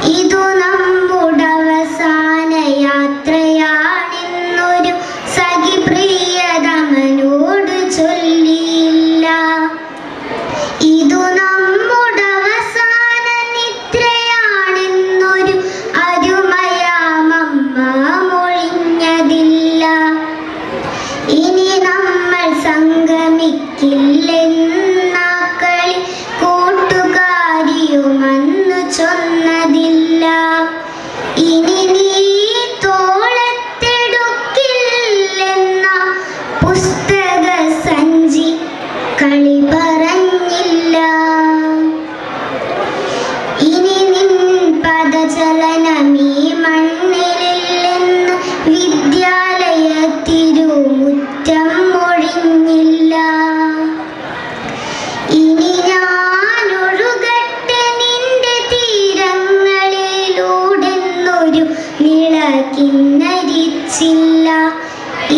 ഇതു നമ്മുടെ അവസാന യാത്രയാണെന്നൊരു സഖി പ്രിയതമനോട് ചൊല്ലിയില്ല. ഇതു നമ്മുടെ അവസാന നിദ്രയാണെന്നൊരു അരുമയാമമ്മ മൊഴിഞ്ഞതില്ല. ഇനി നമ്മൾ സംഗമിക്കില്ലെന്ന കളി കൂട്ടുകാരിയുമന്നു ചൊന്നതില്ല. ഇനി നീ തോളത്തെടുക്കില്ലെന്ന പുസ്തക സഞ്ചി കളി പറഞ്ഞില്ല. ഇനി നിൻ പദചലനമീ മണ്ണിലില്ലെന്ന് വിദ്യാലയ തിരുമുറ്റം മൊഴിഞ്ഞില്ല. ഇനി ഞാനൊഴുകട്ടെ നിന്റെ തീരങ്ങളിലൂടെന്നൊരു നിളകിന്നരിച്ചില്ല.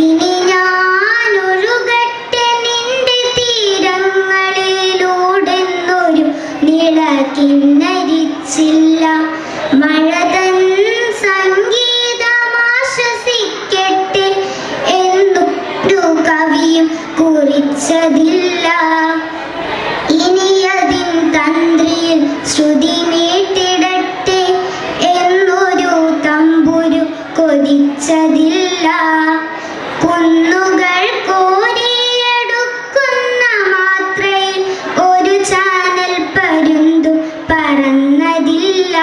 ഇനി ഞാനൊഴുകട്ടെ നിന്റെ തീരങ്ങളിലൂടെന്നൊരു നിളകിന്നരിച്ചില്ല. മഴതൻ സംഗീതമാശ്വസിക്കട്ടെ എന്നൊരു കവിയും കുറിച്ചതില്ല. ഇനി അതിൻ തന്ത്രിയിൽ ശ്രുതി മീട്ടിടട്ടെ എന്നൊരു തമ്പുരു കൊതിച്ചതില്ല. കുന്നുകൾ കോരിയെടുക്കുന്ന മാത്രയിൽ ഒരു ചാനൽ പരുന്തു പറന്നതില്ല.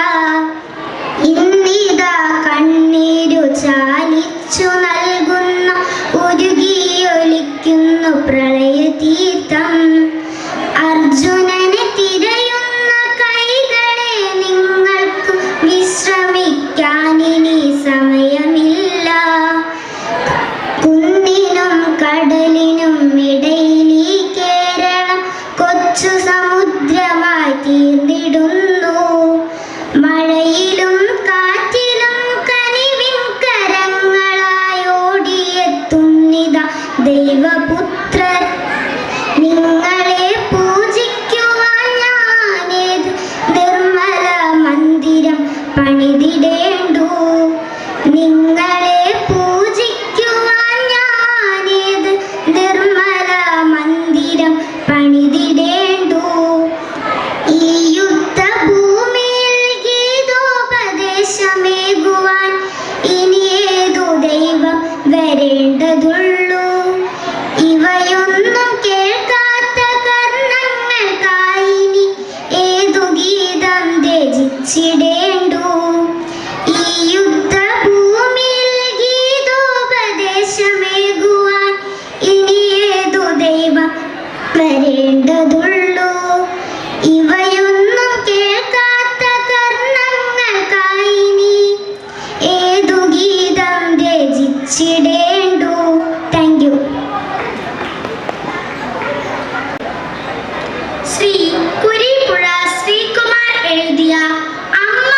ഇന്നിതാ കണ്ണീരു ചാലിച്ചു നൽകുന്ന ഉരുകിയൊലിക്കുന്നു പ്രളയതീർത്ഥം. അർജുനനെ തിരയുന്ന കൈകളെ നിങ്ങൾക്ക് വിശ്രമിക്കാനിനി സമയമില്ല. കുന്നിനും കടലിനും ഇടയിൽ ഈ കേരളം കൊച്ചു സമുദ്രമായി തീർന്നിടുന്നു. മഴയിലും കാറ്റിലും കനിവിൻ കരങ്ങളായി ഓടിയെത്തുന്നിതാ ദൈവപുത്രർ. നിങ്ങളെ പൂജിക്കുവാൻ ഞാനേത് നിർമ്മല മന്ദിരം പണിതിടേണ്ടു. നിങ്ങളെ പൂജിക്കുവാൻ ഞാനേത് നിർമ്മല മന്ദിരം പണിതിടേണ്ടു. ഈ യുദ്ധഭൂമിയിൽ ഗീതോപദേശമേകുവാൻ ഇനി ഏതു ദൈവം വരേണ്ടതുള്ളൂ. ഇവയൊന്നും കേൾക്കാത്ത കർണങ്ങൾക്കായിനി ഏതു ഗീതം രചിച്ചിടേണ്ടു. ഈ യുദ്ധഭൂമിയിൽ ഗീതോപദേശമേകുവാൻ ഇനി ഏതു ദൈവം വരേണ്ടതുള്ളൂ. ഇവയൊന്നും കേൾക്കാത്ത കർണങ്ങൾക്കായിനി ഏതു ഗീതം രചിച്ചിടേണ്ടു. Thank you. ശ്രീ കുരീപ്പുഴ ശ്രീകുമാർ എഴുതിയ അമ്മ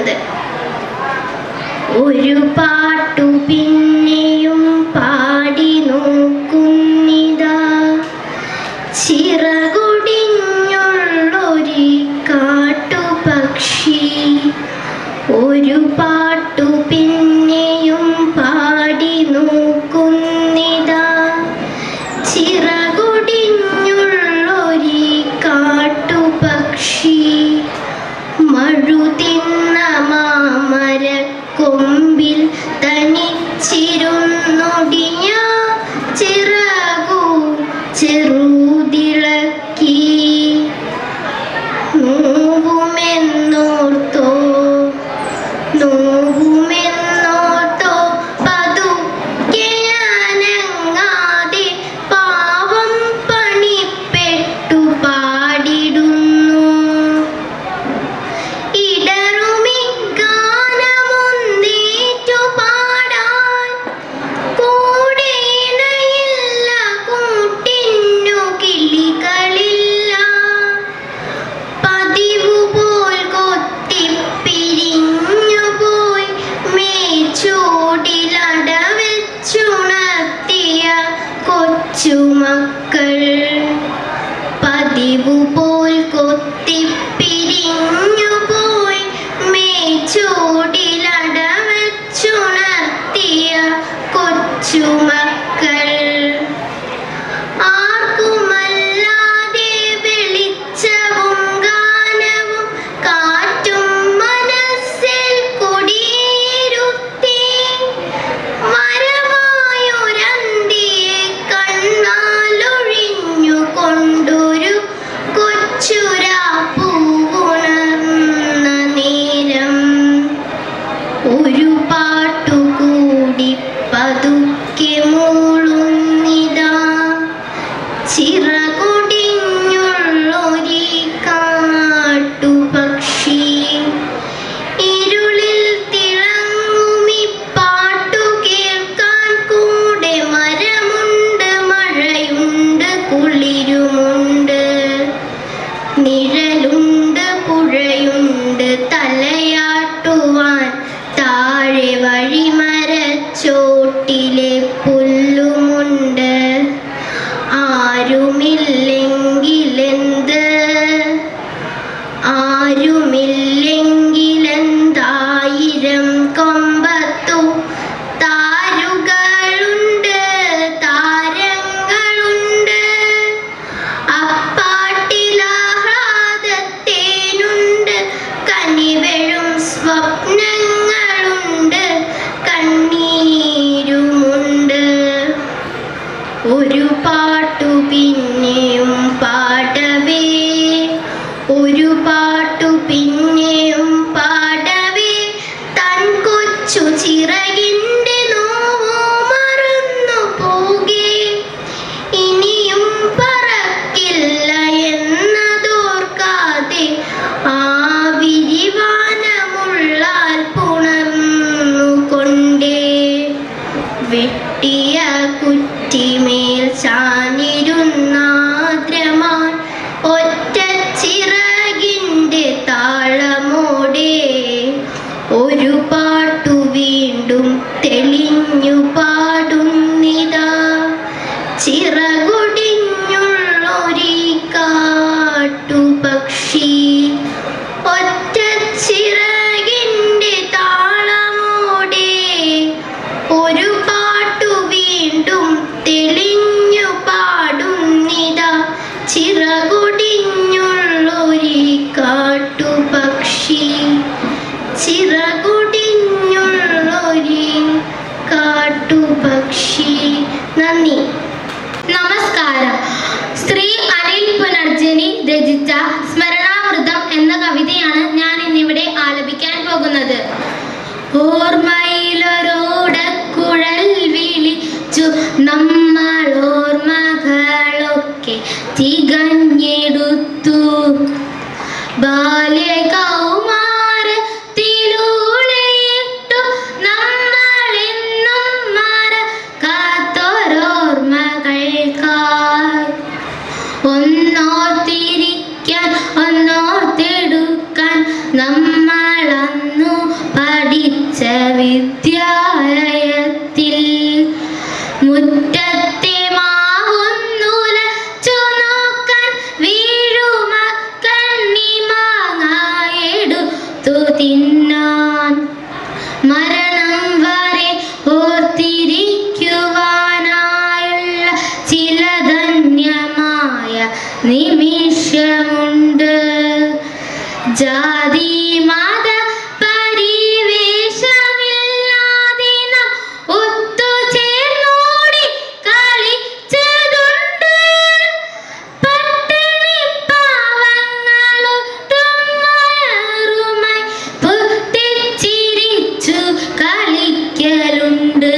പാടുന്നത്. ഒരു പാട്ടു പിന്നെയും പാടി നോക്കുന്നിതാ, ചിറകൊടിഞ്ഞുള്ളൊരു കാട്ടുപക്ഷി. ഒരു പാട്ടു പിന്നെയും പാടി നോക്കുന്നിതാ, ചിറകൊടിഞ്ഞുള്ളൊരു കാട്ടുപക്ഷി. മഴുതിന്ന മാമരക്കൊമ്പിൽ തനിച്ചിരുന്നൊടിഞ്ഞ ചിറകു ചെറുതിളക്കി. നോവുമെന്നോർത്തോ നോവുമെന്നോർത്തോ പതുക്കെ അനങ്ങാതെ പാവം പണിപ്പെട്ടു പാടിടുന്നു. ഇടറുമി ഗാനമൊന്നേറ്റു പാടാൻ കൂടെയിണയില്ല, കൂട്ടിന്നു കിളികളില്ല. പതിവുപോൽ കൊത്തിപ്പിരിഞ്ഞുപോയി മേച്ചോടിലടവെച്ചുണർത്തിയ കൊച്ചുമക്കൾ. പതിവുപോൽ കൊത്തിപ്പിരിഞ്ഞുപോയി മേച്ചോടിലടവെച്ചുണർത്തിയ കൊച്ചുമക്കൾ. ആർക്കുമല്ലാതെ വെളിച്ചവും ഗാനവും കാറ്റും മനസ്സിൽ കുടിയിരുത്തി. മരമായൊരന്തിയെ കണ്ണാലൊഴിഞ്ഞുകൊണ്ടൊരു കൊച്ചുരാപ്പൂവുണർന്ന നേരം, ഒരു പാട്ടുകൂടി പതുക്കെ മൂളുന്നിതാ, ചിറകൊടിഞ്ഞുള്ളൊരു കാട്ടുപക്ഷി. ഇരുളിൽ തിളങ്ങുമി പാട്ടു കേൾക്കാൻ കൂടെ മരമുണ്ട്, മഴയുണ്ട്, കുളിരുമുണ്ട്, നിഴലുണ്ട്, പുഴയുണ്ട്, തലയാട്ടുവാൻ താഴെ വഴിമരച്ചോട്ടിലെ പുല്ലുമുണ്ട്. ആരുമില്ലെങ്കിലെന്ത്, ആരുമില്ലെങ്കിലെന്തായിരം കൊമ്പത്തു താരുകളുണ്ട്, താരങ്ങളുണ്ട്. അപ്പാട്ടിലാഹ്ലാദത്തേനുണ്ട്, കനിവെഴും സ്വപ്നങ്ങളുണ്ട്, കണ്ണീരുമുണ്ട്. ഒരു പാട്ടു പിന്നെയും പാടവേ, ഒരു പാട്ടു പിന്നെയും പാടവേ, തൻ കൊച്ചു ചിറകിൻ്റെ നോവു മറന്നു പോകേ. ഇനിയും പറക്കില്ല എന്നതോർക്കാതെ ആ വിരിവാനമുള്ളാൽ പുണർന്നുകൊണ്ടേ. വെട്ടിയ കുറ്റിമേൽ ചാഞ്ഞിരുന്നാദ്രമാൻ ഒറ്റ ചിറകിൻ്റെ താളമോടെ ഒരു പാട്ടു വീണ്ടും തെളിഞ്ഞു പാടുന്നിതാ, ചിറകൊടിഞ്ഞുള്ളൊരു കാട്ടുപക്ഷി. ഒറ്റ ചിറകിൻ്റെ താളമോടെ ഒരു പാട്ടു വീണ്ടും തെളിഞ്ഞു പാടുന്നിതാ, ചിറകൊടിഞ്ഞുള്ളൊരു കാട്ടുപക്ഷി. ചിറകൊടിഞ്ഞുള്ളൊരു കാട്ടുപക്ഷി. നന്ദി. നമസ്കാരം. ശ്രീ അനിൽ പുനർജനി രചിച്ച സ്മരണാമൃതം എന്ന കവിതയാണ് ഞാൻ ഇന്നിവിടെ ആലപിക്കാൻ പോകുന്നത്. ഓർമ്മയിലൊരോടക്കുഴൽ വിളിച്ചു നമ്മൾ ഓർമ്മകളൊക്കെ തികഞ്ഞെടുത്തു. ബാല്യകൗമാരത്തിലൂടെയിട്ടു നമ്മളെന്നും മറക്കാത്തൊരോർമ്മകൾക്കായി ഒന്നോർത്തിരിക്കാൻ ഒന്നോർത്തെടുക്കാൻ നമ്മൾ അന്നു മുറ്റത്തെ മാവുന്നുലച്ചു നോക്കാൻ വീഴുമ കണ്ണിമാങ്ങയെടുത്തു തിന്നാൻ മരണം വരെ ഓർത്തിരിക്കുവാനായുള്ള ചില ധന്യമായ നിമിഷമുണ്ട്. ജാതി മത പരിവേഷമില്ലാതെ നാം ഒത്തുചേർന്നോടി കളിച്ചതുണ്ട്. പട്ടിണി പാവങ്ങളൊട്ടും വയറുമായി പൊട്ടിച്ചിരിച്ചു കളിക്കലുണ്ട്.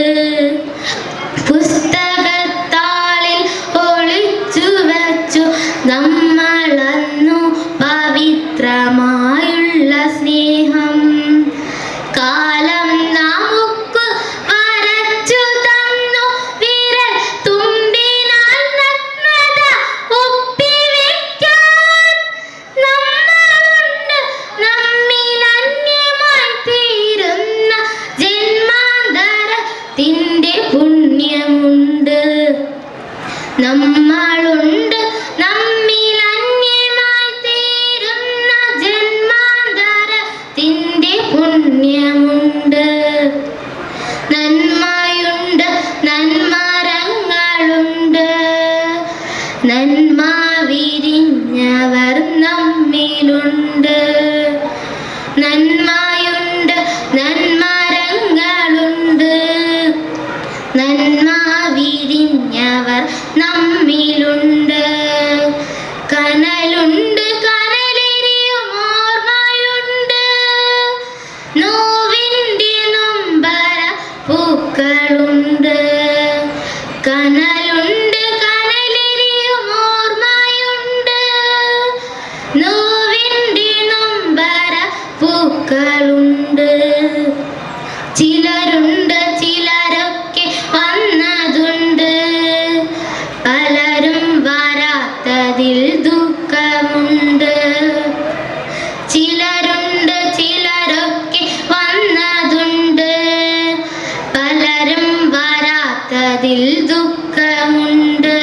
പുസ്തകത്താളിൽ ഒളിച്ചു വച്ചു നമ്മളന്നു പവിത്രമായുള്ള സ്നേഹം. കാലം നമുക്ക് വരച്ചു തന്നു വിരൽ തുമ്പിനാൽ നഗ്നത ഒപ്പിവെക്കാൻ. നമ്മളുണ്ട് നമ്മിൽ അന്യമായി തീരുന്ന ജന്മാന്തരത്തിൻ്റെ പുണ്യമുണ്ട്. നമ്മളുണ്ട് നമ്മിൽ അന്യമായി തീരുന്ന ജന്മാന്തരത്തിൻ്റെ പുണ്യമുണ്ട്. നന്മയുണ്ട് നന്മരങ്ങളുണ്ട് നന്മ വിരിഞ്ഞവർ നമ്മിലുണ്ട്. നന്മയുണ്ട് നന്മരങ്ങളുണ്ട് നന്മ വിരിഞ്ഞവർ നമ്മിലുണ്ട്. കനലുണ്ട് കനലെരിയും ഓർമ്മയുണ്ട് നോവിൻ്റെ നൊമ്പര പൂക്കളുണ്ട്. കനലുണ്ട് കനലെരിയും ഓർമ്മയുണ്ട് നോവിൻ്റെ നൊമ്പര പൂക്കളുണ്ട്. ചിലരുണ്ട് ചിലരൊക്കെ വന്നതുണ്ട് പലരും വരാത്തതിൽ ദുഃഖമുണ്ട്. ചിലരുണ്ട് ചിലരൊക്കെ വന്നതുണ്ട് പലരും വരാത്തതിൽ ദുഃഖമുണ്ട്.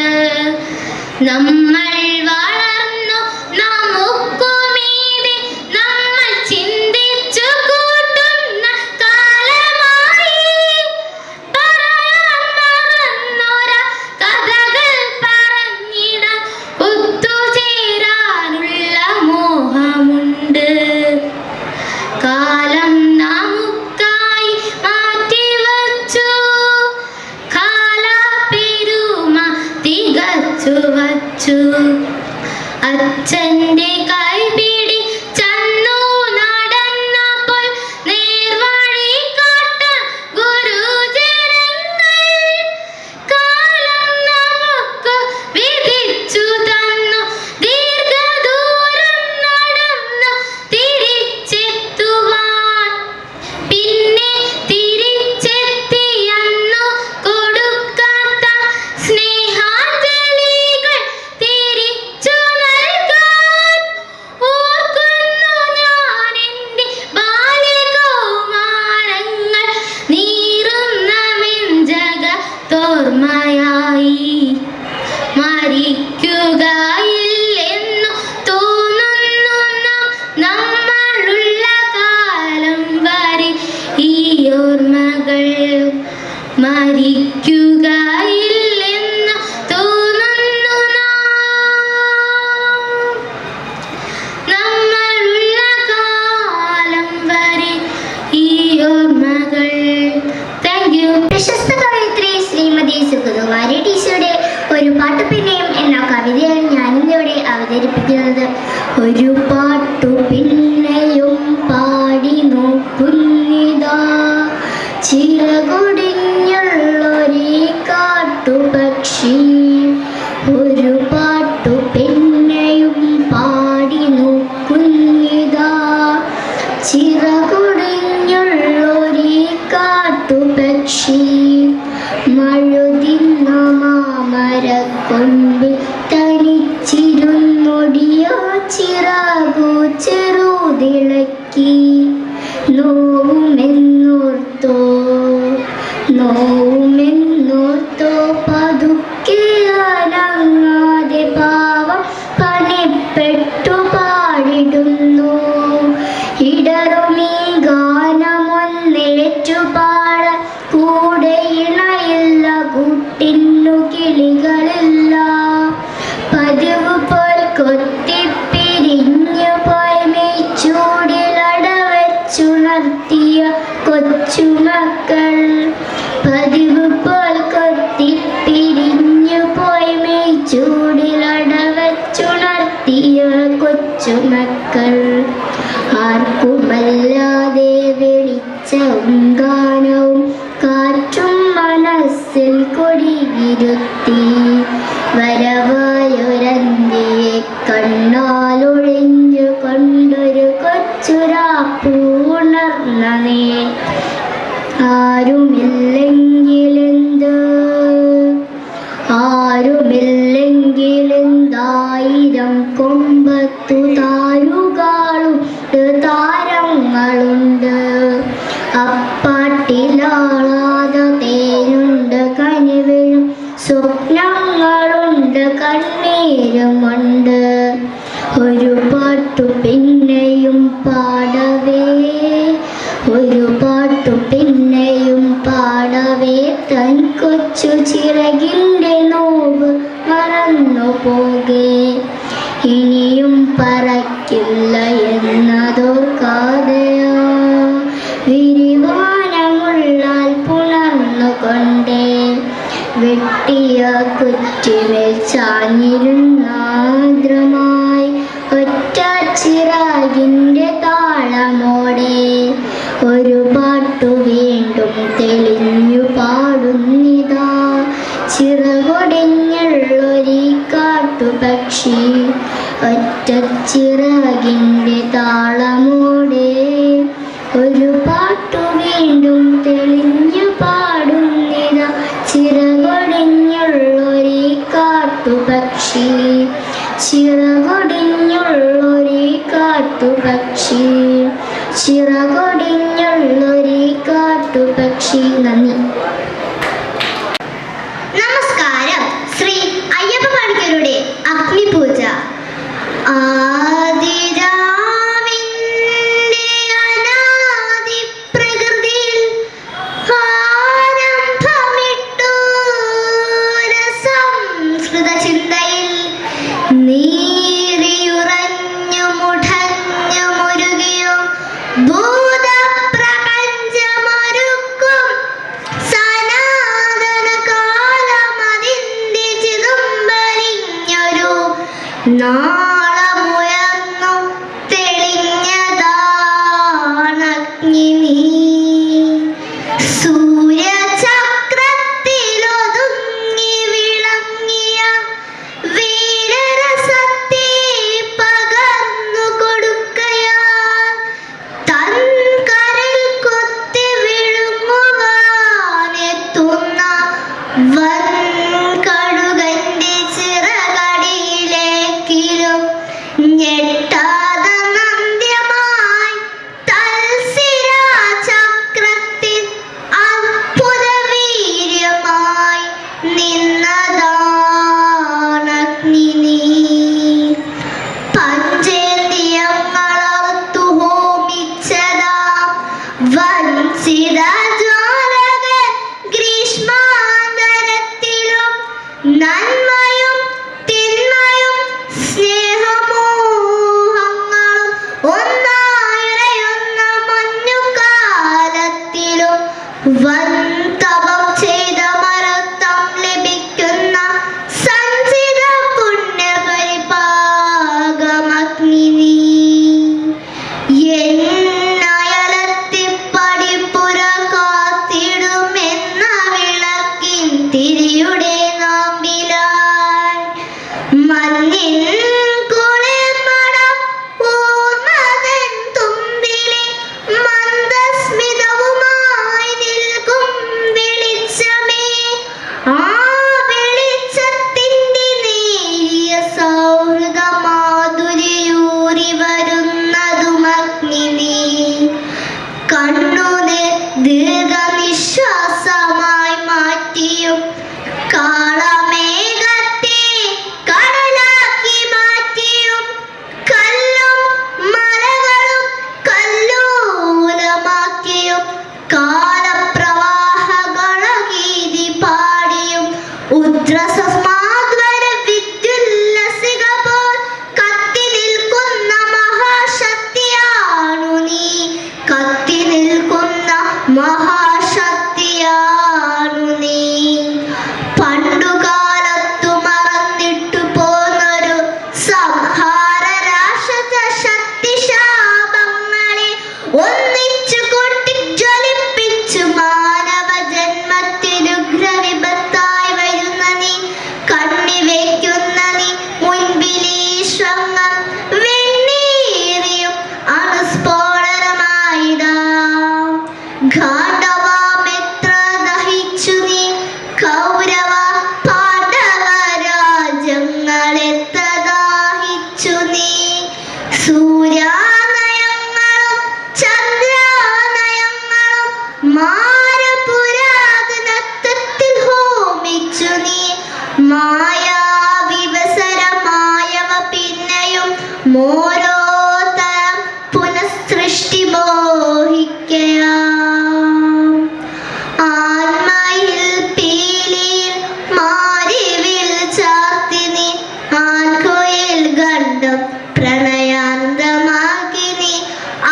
നമ്മൾ വളർന്നു നമുക്കുമീതെ നമ്മൾ ചിന്തിച്ചു കൂട്ടുന്ന കാലമായി. പറയാൻ മറന്നൊര കഥകൾ പറഞ്ഞിടാൻ ഒത്തുചേരാനുള്ള മോഹമുണ്ട്. കാലം നമുക്കായി മാറ്റിവച്ചു കാലപ്പെരുമ തികച്ചു വച്ചു. അച്ഛൻ്റെ കൈപിടി ചന്നു നടന്നപ്പോൾ നേർവഴി കാട്ടാൻ ഗുരുജനങ്ങൾ. കാലം നമുക്ക് വിധിച്ചു തന്നു ദീർഘദൂരം നടന്നു തിരിച്ചെത്തുവാൻ. പിന്നെ തിരിച്ചെത്തിയെന്നു കൊടുക്കാത്ത സ്നേഹാഞ്ജലികൾ തിരിച്ചു നൽകാൻ. ഓർക്കുന്നു ഞാൻ എൻ്റെ ബാല്യകൗമാരങ്ങൾ നീറുന്ന വെഞ്ചകത്തോർമ്മയായി. മരിക്കുകയില്ലെന്നു തോന്നുന്നു നമ്മളുള്ള കാലം വരെ ഈ ഓർമ്മകൾ. മരിക്കുകയില്ലെന്നു തോന്നുന്നു നമ്മളുള്ള കാലം വരെ ഈ ഓർമ്മകൾ. Thank you. പ്രശസ്ത കവയിത്രി ശ്രീമതി സുഗതകുമാരി ടീച്ചറുടെ ഒരു പാട്ടു പിന്നെയും എന്ന കവിതയാണ് ഞാനിന്നിവിടെ അവതരിപ്പിക്കുന്നത്. ഒരു പാട്ടു പിന്നെയും പാടി നോക്കുന്നിതാ ചിറകൊടിഞ്ഞുള്ളൊരീ കാട്ടുപക്ഷി. ഒരു പാട്ടു പിന്നെയും പാടി നോക്കുന്നിതാ ചിറകൊടിഞ്ഞുള്ളൊരീ കാട്ടുപക്ഷി. മഴുതിന്ന മാമരക്കൊമ്പിൽ തനിച്ചിരുന്നൊടിയോ ചിറകു ചെറുതിളക്കി. നോവുമെന്നോർത്തോ നോവുമെന്നോർത്തോ എന്നോർത്തോ പതുക്കെ അനങ്ങാതെ പാവം പണിപ്പെട്ടു പാടിടുന്നു. ഇടറുമീ ഗാനമൊന്നേറ്റു പാടാൻ കൂടെ ഇണയില്ല, കൂട്ടിന്നു കിളികളില്ല. പതിവ് പോൽ കൊത്തിപ്പിരിഞ്ഞു പോയി മെയ്ച്ചൂടിലടവച്ചുണർത്തിയ കൊച്ചുമക്കൾ. പതിവ് പോൽ കൊത്തിപ്പിരിഞ്ഞു പോയി മെയ്ച്ചൂടിലടവച്ചുണർത്തിയ കൊച്ചുമക്കൾ. ആർക്കുമല്ലാതെ വെളിച്ചവും ഗാനവും കാറ്റും മനസ്സിൽ കൊടിയിരുത്തി. വരവായൊരന്തിയെ കണ്ണാലൊഴിഞ്ഞു കൊണ്ടൊരു കൊച്ചുരാപ്പൂണർന്ന നേ. ആരുമില്ലെങ്കിലെന്ത്, ആരുമില്ലെങ്കിലെന്തായിരം കൊമ്പത്തു താരുകളുണ്ട്, താരങ്ങളുണ്ട്. അപ്പാട്ടിലാളാതെ തേനുണ്ട്, കനിവിലും സ്വപ്നങ്ങളുണ്ട്, കണ്ണീരുമുണ്ട്. ഒരു പാട്ടു പിന്നെയും പാടവേ, ഒരു പാട്ടു പിന്നെയും പാടവേ, തൻ കൊച്ചു ചിറകിൻ്റെ നോവ് മറന്നു പോകെ. ഇനിയും പറക്കില്ല എന്നതോർക്കാതെയോ വിരിവാനമുള്ളാൽ പുണർന്നുകൊണ്ടേ. വെട്ടിയ കുറ്റിമേൽ ചാഞ്ഞിരുന്നാദ്രമായി ഒറ്റ ചിറകിൻ്റെ താളമോടെ ഒരു പാട്ടു വീണ്ടും തെളിഞ്ഞു പാടുന്നിതാ. ചിറകൊടിഞ്ഞുള്ളൊരീ കാട്ടുപക്ഷി ഒറ്റ ചിറകിൻ്റെ താളമോടെ ഒരു പാട്ടു വീണ്ടും തെളിഞ്ഞു പാടുന്നിതാ. ചിറകൊടിഞ്ഞുള്ളൊരീ കാട്ടുപക്ഷി, ചിറകൊടിഞ്ഞുള്ളൊരീ കാട്ടുപക്ഷി, ചിറകൊടിഞ്ഞുള്ളൊരീ കാട്ടുപക്ഷി. നന്ദി. നമസ്കാരം. ശ്രീ അയ്യപ്പ പണിക്കരുടെ അഗ്നിപൂജ. ആദിരാവിന്റെ അനാദി പ്രകൃതിയിൽ ആരംഭമിട്ടു സംസ്കൃത ചിന്തയിൽ നീറിയുറഞ്ഞു മുടഞ്ഞു മുരുകിയോ ഭൂതപ്രപഞ്ചമൊരുക്കും സനാതന കാലമതിന്റെ ചിതുമ്പലിഞ്ഞൊരു നാളമുയർന്നു തെളിഞ്ഞതാണഗ്നി നീ. സൂര്യചക്രത്തിലൊതുങ്ങി വിളങ്ങിയ വീരരസത്തെ പകർന്നു കൊടുക്കയാൽ തൻ കരൽ കൊത്തി വിഴുങ്ങുവാനെത്തുന്ന വൻകടുകന്റെ ചിറകടിയിലേക്കിലും ഞെട്ടാതെ നന്ദ്യമായി തൽശിരാചക്രത്തിൽ അത്ഭുത വീര്യമായി നിന്നതാണഗ്നി നീ. പഞ്ചേന്ദ്രിയങ്ങളറുത്തു ഹോമിച്ചതാം വൻസിത ജ്വാലകൾ ഗ്രീഷ്മാന്തരത്തിലും നന്മയും തിന്മയും സ്നേഹമോഹങ്ങളും ഒന്നായുറയുന്ന മഞ്ഞുകാലത്തിലും വൻ തപം ചെയ്ത മരത്തം ലഭിക്കുന്ന സഞ്ചിത പുണ്യപരിപാകമഗ്നി നീ. എന്നയലത്തിപ്പടിപ്പുര കാത്തിടുമെന്ന വിളക്കിൻ തിരിയുടെ നാമ്പിലായി മഞ്ഞിൻ കുളിർമണം ഓർമ്മതൻ തുമ്പിലെ മന്ദസ്മിതവുമായി നിൽക്കും വെളിച്ചമേ. ആ വെളിച്ചത്തിൻ്റെ നേരിയ സൗഹൃദ മാധുര്യൂറി വരുന്നതുമഗ്നി നീ. കണ്ണുനീർ ദീർഘനിശ്വാസമായി മാറ്റിയും ദ്രസസ്മാദ്വര വിദ്യുല്ലസിക പോൽ കത്തി നിൽക്കുന്ന മഹാശക്തിയാണു നീ. കത്തി നിൽക്കുന്ന മഹാശക്തിയാണു നീ. പണ്ടുകാലത്തു മറന്നിട്ടു പോന്നൊരു സംഹാര രാക്ഷസ ശക്തി ശാപങ്ങളെ ഒന്നിച്ചു കൂട്ടി ജ്വലിപ്പിച്ചു മാനവ ജന്മത്തിനുഗ്രവിപത്തായി വരുന്ന നീ. കണ്ണി വയ്ക്കുന്ന നീ മുൻപിലീശ്വങ്ങൾ വെണ്ണീറിയും അണുസ്ഫോടനമായിതാ. ഘാടവാമെത്ര ദഹിച്ചു നീ. കൗരവ പാണ്ഡവ രാജ്യങ്ങളെത്ര ദാഹിച്ചു നീ. സൂര്യാനയങ്ങളും ചന്ദ്രാനയങ്ങളും മാരപുരാതനത്വത്തിൽ ഹോമിച്ചു നീ. മായാവിവസരമായവ പിന്നെയും മോരോ തരം പുനഃസൃഷ്ടി മോഹിക്കയാം. ആന്മയിൽ പീലിയിൽ മാരിവിൽ ചാർത്തി നീ. ആൺകുയിൽ ഗണ്ഡം പ്രണയാന്തമാക്കി നീ.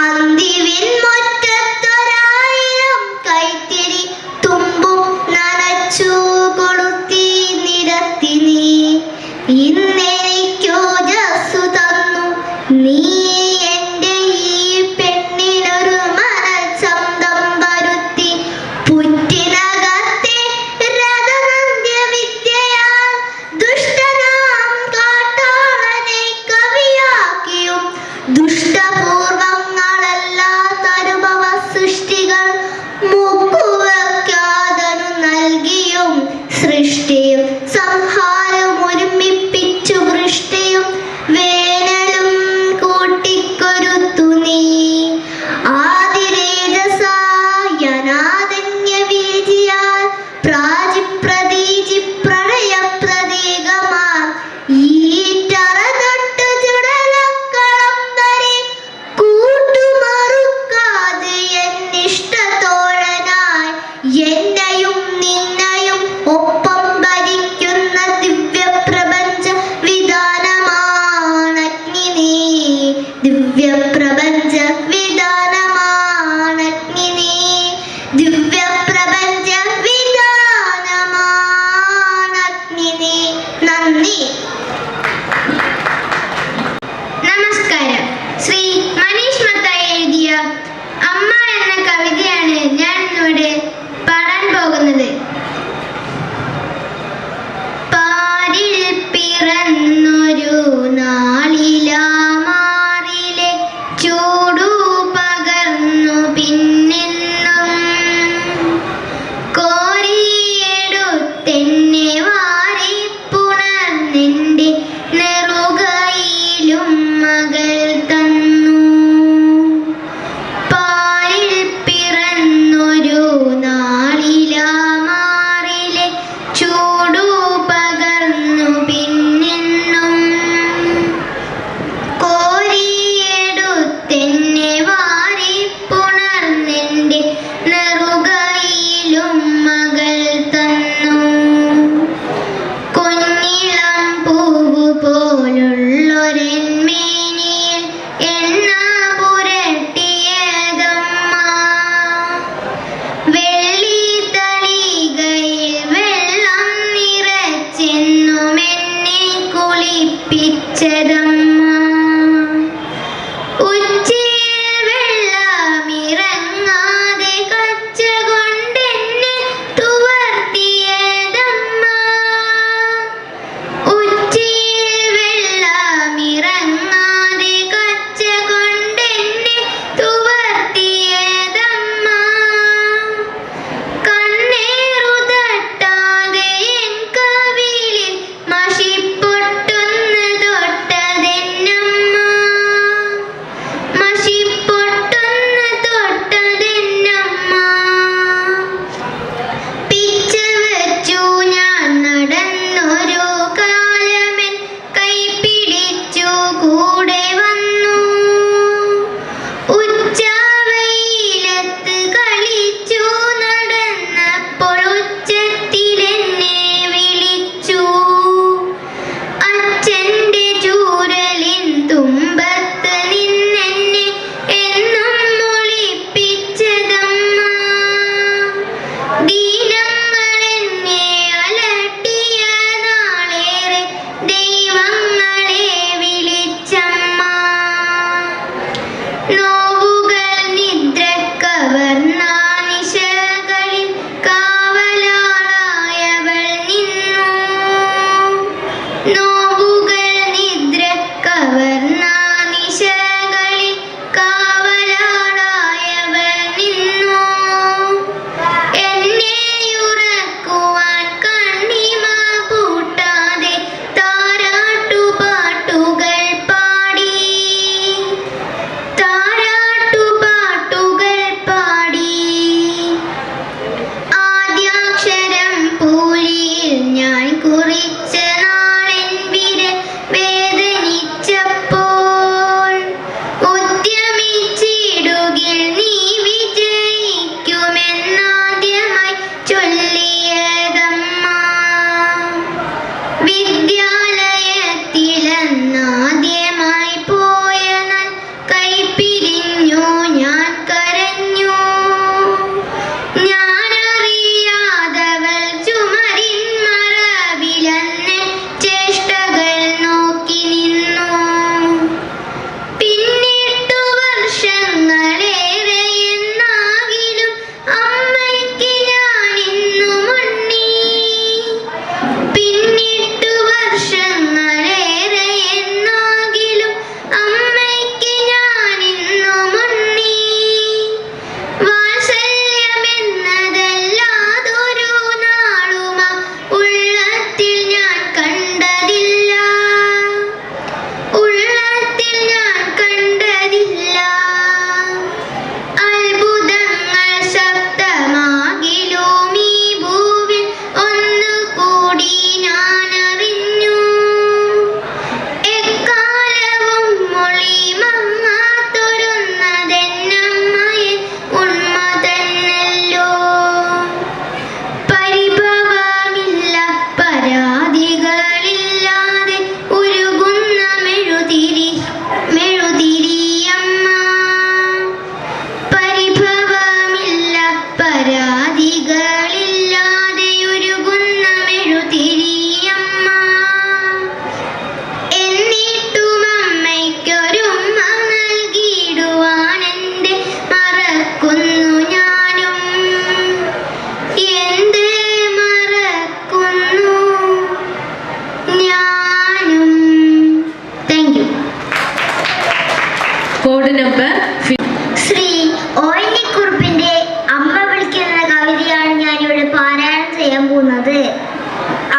അന്തിവിൻ മുറ്റത്തൊരായിരം കൈത്തിരി തുമ്പും നനച്ചു കൊളുത്തി നിരത്തി നീ. ഇന്നെനിക്കോജസ്സു തന്നു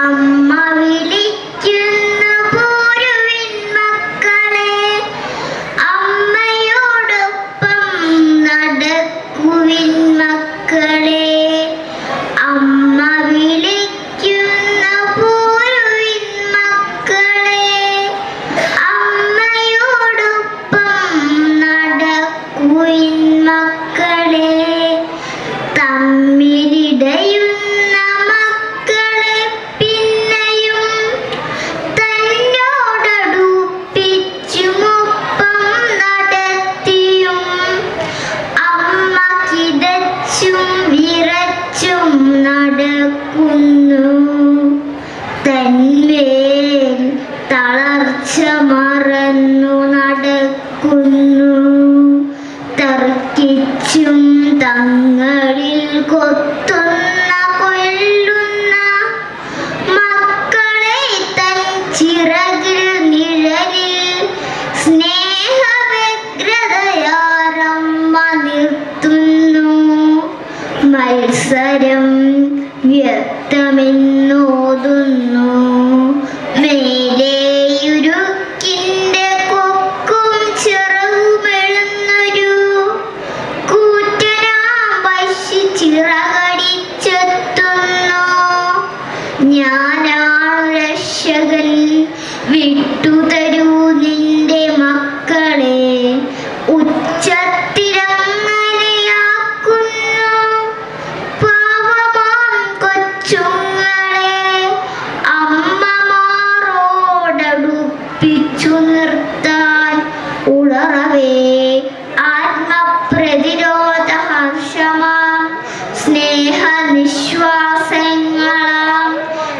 അമ്മ വിളിക്കുന്ന പോരുവിൻ മക്കളെ, അമ്മയോടൊപ്പം നടക്കുവിൻ മക്കളെ. അമ്മ വിളിക്കുന്ന പോരുവിൻ മക്കളെ, അമ്മയോടൊപ്പം നടക്കുവിൻ മക്കളെ. തമ്മിലിടയുന്ന മക്കളെ പിന്നെയും തന്നോടടുപ്പിച്ചുമൊപ്പം നടത്തിയും, അമ്മ കിതച്ചും വിറച്ചും നടക്കുന്നു. തന്മേൽ തളർച്ച മറന്നു നടക്കുന്നു. തർക്കിച്ചും തങ്ങളിൽ കൊത്തുന്ന കൊല്ലുന്ന മക്കളെ തൻ ചിറകിൽ നിഴലിൽ സ്നേഹവ്യഗ്രതയാരമ്മ നിർത്തുന്നു. മത്സരം വ്യക്തമെന്നോതുന്നു. മേലെയുരുക്കിന്റെ കൊക്കും ചിറകുമെഴുന്നൊരു കൂറ്റനാം പശു ചിറകടിച്ചെത്തുന്നു. ഞാനാണു രക്ഷകൻ, വിട്ടുതരൂ നിന്റെ മക്കളെ. ഉച്ചത്തിലങ്ങനെയാക്കുന്നു പാവമാം കൊച്ചുങ്ങളെ. അമ്മമാരോടടുപ്പിച്ചു നിർത്താൻ ഉളറവേ ആത്മപ്രതിരോധ ഹർഷമാം സ്നേഹനിശ്വാസങ്ങളാം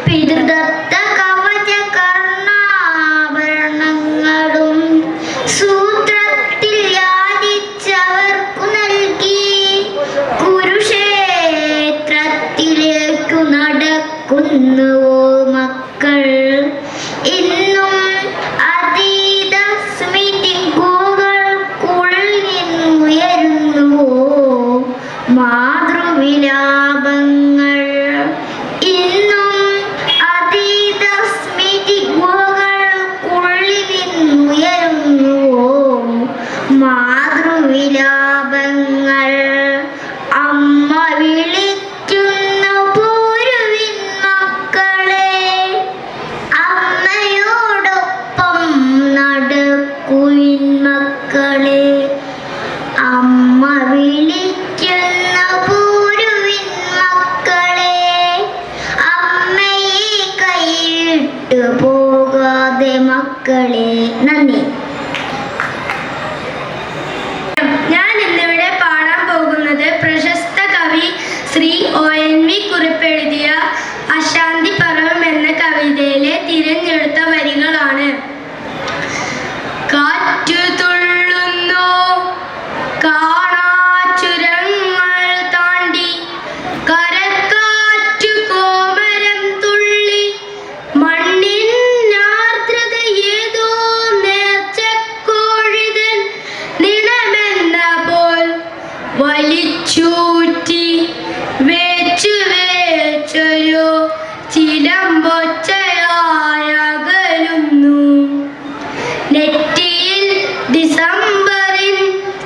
പിതൃദത്ത കവച കർണാഭരണങ്ങളും സൂത്രത്തിൽ യാചിച്ചവർക്കു നൽകി കുരുക്ഷേത്രത്തിലേക്കു നടക്കുന്നുവോ മക്കൾ. ഇന്നും അതീത സ്മൃതിഗുഹകൾക്കുള്ളിൽ നിന്നുയരുന്നുവോ മാതൃവിലാപങ്ങൾ. ഇന്നും അതീത സ്മൃതിഗുഹകൾക്കുള്ളിൽ നിന്നുയരുന്നുവോ മാതൃവിലാപങ്ങൾ. അമ്മ വിളിക്കുന്നു പോരുവിൻ മക്കളെ, അമ്മയോടൊപ്പം നടക്കുവിൻ മക്കളെ. അമ്മ വിളിക്കുന്ന പോരുവിൻ മക്കളെ, അമ്മയെ കൈവിട്ടു പോകാതെ മക്കളെ. നന്ദി. ഞാൻ ഇന്നിവിടെ പാടാൻ പോകുന്നത് പ്രശസ്ത കവി ശ്രീ ONV കുറിപ്പ് എഴുതിയ അശാന്തി പർവം എന്ന കവിതയിലെ തിരഞ്ഞെടുത്ത വരികളാണ്. കാറ്റു തുള്ളുന്നു കാണാച്ചുരങ്ങൾ താണ്ടി, കരക്കാറ്റു കോമരം തുള്ളി, മണ്ണിൻ ആർദ്രത ഏതോ നേർച്ചക്കോഴിതൻ നിണമെന്ന പോൽ വലിച്ചൂറ്റി വേച്ചു വേച്ചൊരു ചിലമ്പൊച്ചയായകലുന്നു. നെറ്റിയിൽ ഡിസംബറിൻ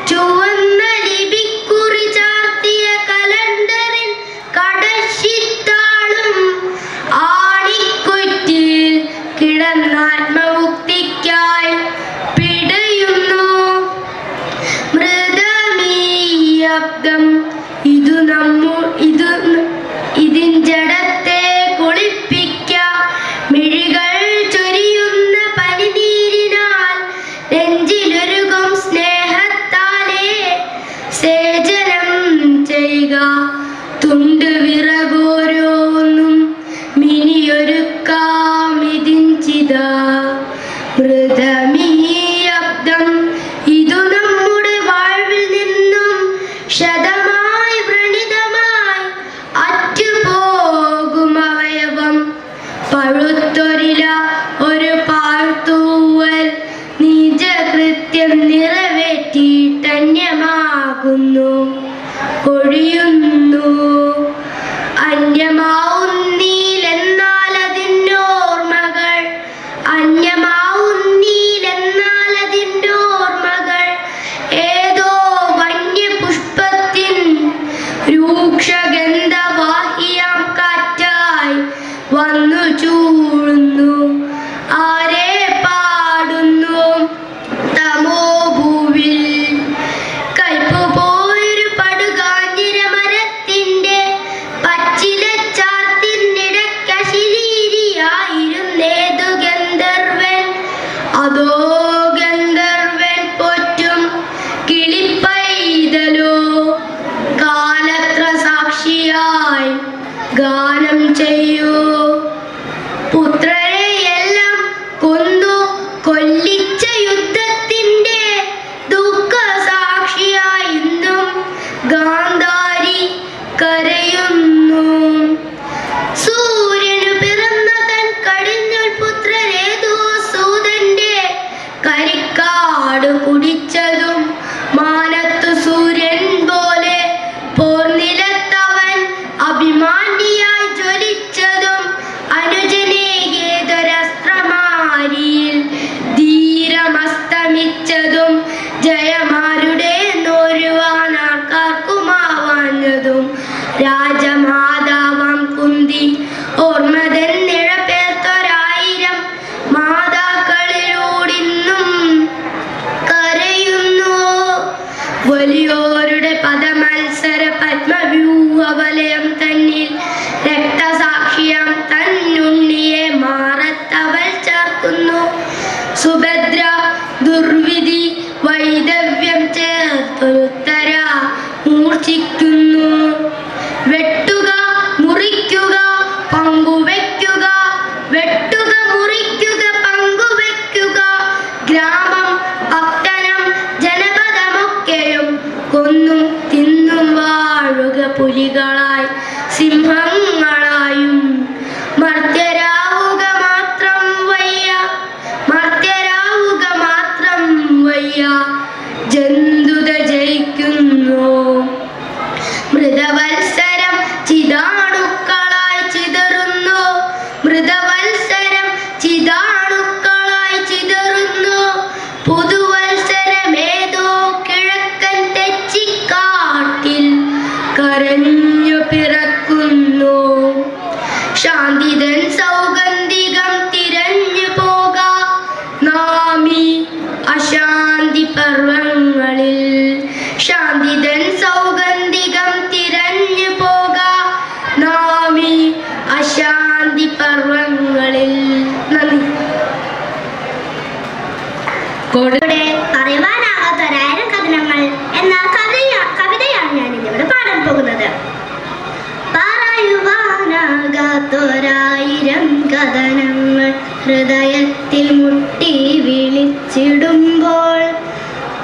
ചുവന്ന ലിപിക്കുറി ചാർത്തിയ കലണ്ടറിൻ കടശിത്താളും ആണിക്കുറ്റിയിൽ കിടന്നാത്മമുക്തിക്കായി പിടയുന്നു. മൃതമീയബ്ദം ഇതിൻ ജഡത്തെ കുളിപ്പിക്ക. മിഴികൾ ചൊരിയുന്ന പനിനീരിനാൽ നെഞ്ചിലൊരുകും സ്നേഹത്താലേ സേചനം ചെയ്യുക. തുണ്ട് വിറകോരോന്നും മിനിയൊരുക്കാം ഇതിൻ ചിത. മൃതമീയബ്ദം ഇതു നമ്മുടെ വാഴ്വിൽ നിന്നും ശതമായി വ്രണിതമായി അറ്റുപോകും അവയവം. പഴുത്തൊരില ഒരു പാഴ്ത്തൂവൽ നിജകൃത്യം നിറവേറ്റിട്ടന്യമാകുന്നു, ഒഴിയുന്നു. അന്യമാവുന്നീലെന്ന ചൂടുന്നു ആരെ പാടുന്നു തമോഭൂവിൽ കയ്പു പോയൊരു പടുകാഞ്ഞിര മരത്തിന്റെ പച്ചില ചാർത്തിനിടക്കശിരീരിയായിരുന്നേതു ഗന്ധർവൻ അതോ ഗന്ധർവൻ പോറ്റും കിളിപ്പൈതലോ കാലത്ര സാക്ഷിയായി ഗാനം ചെയ്യൂ പുത്രരെയെല്ലാം കൊന്നു കൊല്ലിച്ച യുദ്ധത്തിന്റെ ദുഃഖ സാക്ഷിയായി ഇന്നും ഗാന്ധാരി കരയുന്നു സൂര്യനു പിറന്ന തൻ കടിഞ്ഞുൽ പുത്രരേതോ സൂതന്റെ കരിക്കാട് കുടിച്ചതും മാനത്തു സൂര്യൻ പോലെ പോർനിലത്തവൻ അഭിമാനിയായി ജ്വലിച്ചതും അനുജനേകേതൊരസ്ത്രമാരിയിൽ ധീരമസ്തമിച്ചതും ജയമാരുടെ നോരുവാനാൾക്കാർക്കുമാവാഞ്ഞതും രാജമാതാവാം കുന്തി ഓർമ്മതൻ നിഴപ്പേർത്തൊരായിരം മാതാക്കളിലൂടിന്നും കരയുന്നു വലിയോരുടെ പദമത്സര പത്മവ്യൂഹവലയം തന്നിൽ രക്തസാക്ഷിയാം തന്നുണ്ണിയെ മാറത്തവൾ ചേർക്കുന്നു സുഭദ്ര ദുർവിധി വൈദവ്യം ചേർത്തൊരുത്തര മൂർച്ഛിക്കുന്നു വെട്ടുക മുറിക്കുക പങ്കുവെക്കുക വെട്ടുക മുറിക്കുക പങ്കുവെക്കുക ഗ്രാമം പട്ടണം ജനപദമൊക്കെയും കൊന്നും തിന്നും വാഴുക പുലികളായി സിംഹങ്ങളായും മർത്യരാവുക മാത്രം വയ്യ മർത്യരാവുക മാത്രം വയ്യ ജന്തുത ജയിക്കുന്നു മൃതവത്സരം ചിതാണുക്കളായി ചിതറുന്നു മൃതവത്സരം ചിതാണുക്കളായി ചിതറുന്നു പുതുവത്സരമേതോ കിഴക്കൻ തെച്ചിക്കാട്ടിൽ കരഞ്ഞു പിറക്കുന്നു ശാന്തിതൻ സൗഗന്ധികം തിരഞ്ഞു പോക നാമി അശാന്തി പർവങ്ങളിൽ ശാന്തിതൻ സൗഗന്ധികം തിരഞ്ഞു പോക നാമി അശാന്തി പർവങ്ങളിൽ നന്ദി അറിവാനാകാത്തൊരായിരം കഥനങ്ങൾ എന്ന കവിതയാണ് ഞാൻ ഇന്നിവിടെ പാടാൻ പോകുന്നത്. പറയുവാനാകാത്തൊരായിരം കഥനങ്ങൾ ഹൃദയത്തിൽ മുട്ടി വിളിച്ചിടുമ്പോൾ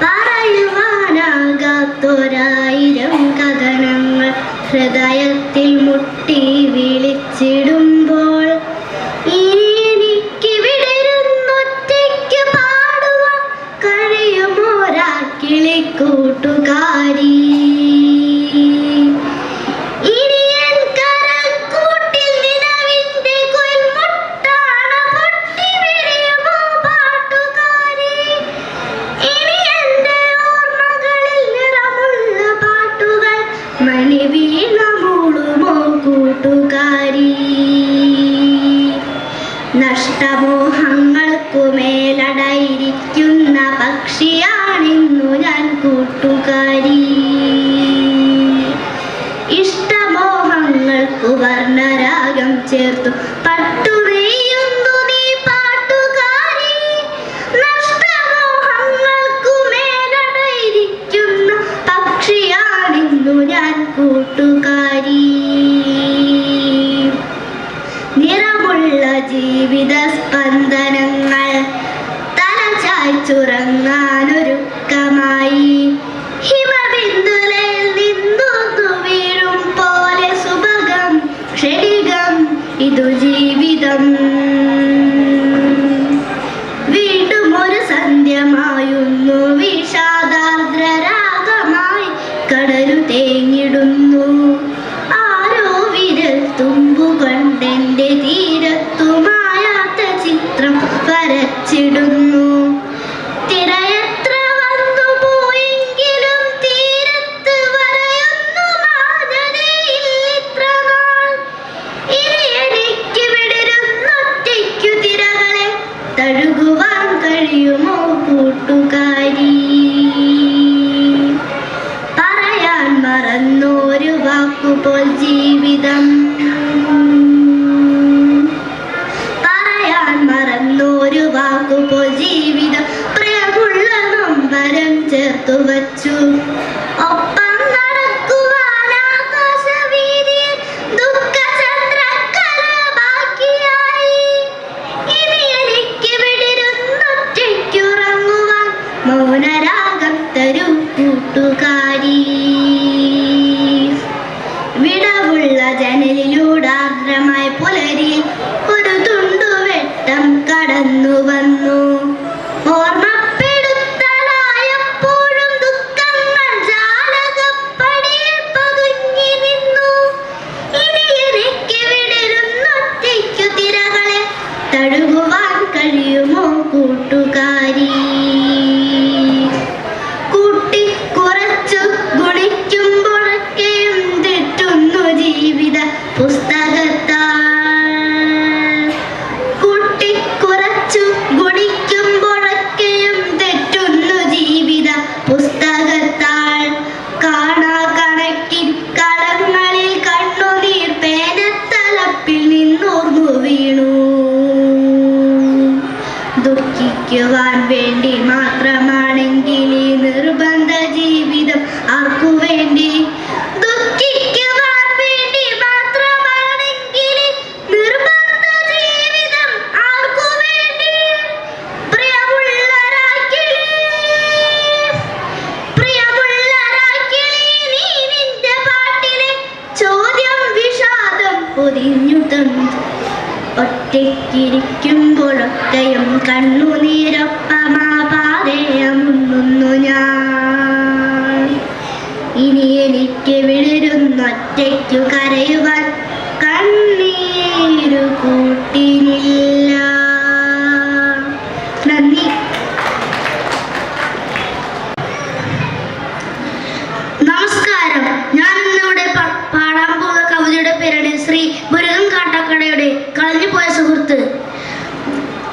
പറയുവാനാകാത്തൊരായിരം കഥനങ്ങൾ ഹൃദയത്തിൽ മുട്ടി വിളിച്ചിടുമ്പോൾ ഇനി എനിക്കിവിടെയിരുന്നൊറ്റയ്ക്ക് പാടുവാൻ കഴിയുമോരാ കിളിക്കൂട്ടുകാരി നഷ്ടമോഹങ്ങൾക്കുമേലടയിരിക്കുന്ന പക്ഷിയാണിന്നു ഞാൻ കൂട്ടുകാരി ഇഷ്ടമോഹങ്ങൾക്കു വർണ്ണരാഗം ചേർത്തു പട്ടുനെയ്യുന്നു നീ പാട്ടുകാരി നഷ്ടമോഹങ്ങൾക്കുമേലടയിരിക്കുന്ന പക്ഷിയാണിന്നു ഞാൻ കൂട്ടുകാരി നിറമുള്ള ജീവിത സ്പന്ദനങ്ങൾ തലചായ്ച്ചുറങ്ങാനൊരുക്കമായി ഹിമബിന്ദുലയിൽ നിന്നു വീഴും പോലെ സുഭഗം ക്ഷണികം ഇതു ജീവിതം വീണ്ടും ഒരു സന്ധ്യമായുന്നു വിഷാദാർദ്രരാഗമായി കടലു തേങ്ങിടുന്നു ആരോ വിരൽ തുമ്പുകൊണ്ടെന്റെ തീരത്തുമായാത്ത ചിത്രം വരച്ചിടുന്നു തിരയത്ര വന്നു പോയെങ്കിലും തീരത്ത് വരയുന്നു മാതരയിൽ ഇത്ര നാൾ ഇനി എനിക്ക് വിടരുന്നു വാക്കുപോൽ ജീവിതം. പറയാൻ മറന്നൊരു വാക്കുപോൽ ജീവിതം പ്രിയമുള്ള നൊമ്പരം ചേർത്തു വച്ചു. ഒപ്പം നടക്കുവാൻ ആകാശവീതിയിൽ ദുഃഖചന്ദ്രക്കല ബാക്കിയായി. ഇനി എനിക്ക് വിടിരുന്നൊറ്റയ്ക്കുറങ്ങുവാൻ മൗനരാഗം തരൂ കൂട്ടുകാരി. വിടവുള്ള ജനലിലൂടാർദ്രമായ പുലരിയിൽ ഒരു തുണ്ടുവെട്ടം കടന്നു വന്നു. ഓർമ്മപ്പെടുത്തലായപ്പോഴും ദുഃഖങ്ങൾ ജാലകപ്പടിയിൽ പതുങ്ങി നിന്നു. ഇനി എനിക്ക് വിടരുന്നൊറ്റയ്ക്കു തിരകളെ തഴുകുവാൻ കഴിയുമോ കൂട്ടുകാരി? കൂട്ടി കുറച്ചു ഗുണിക്കുമ്പോഴൊക്കെയും തെറ്റുന്നു ജീവിത പുസ്തകത്താൽ. കൂട്ടി കുറച്ചു ഗുണിക്കുമ്പോഴൊക്കെയും തെറ്റുന്നു ജീവിത പുസ്തകത്താൽ. കാണാ കണക്കിൻ കളങ്ങളിൽ കണ്ണുനീർ പേനത്തലപ്പിൽ നിന്നൂർന്നു വീണു. ദുഃഖിക്കുവാൻ വേണ്ടി മാത്രമാണെങ്കിൽ ഈ നിർബന്ധ ജീവിതം ആർക്കു വേണ്ടി? ദുഃഖിക്കുവാൻ വേണ്ടി മാത്രമാണെങ്കിൽ ഈ നിർബന്ധ ജീവിതം ആർക്കു വേണ്ടി? പ്രിയമുള്ള രാക്കിളി, പ്രിയമുള്ള രാക്കിളി, നീ നിന്റെ പാട്ടിലെ ചോദ്യം വിഷാദം പൊതിഞ്ഞു തന്നു. ഒറ്റയ്ക്കിരിക്കുമ്പോഴൊക്കെയും കണ്ണുനീരൊപ്പമാപാതയമുന്നു ഞാൻ. ഇനി എനിക്ക് വിടരുന്നൊറ്റയ്ക്കു കരയുവാൻ കണ്ണീരു കൂട്ടിനില്ല. നന്ദി. നമസ്കാരം. ഞാൻ ഇന്നിവിടെ പാടാൻ പോകുന്ന കവിതയുടെ പേരാണ് ശ്രീ മുരുകൻ കാട്ടാക്കടയുടെ കളഞ്ഞുപോയ സുഹൃത്ത്.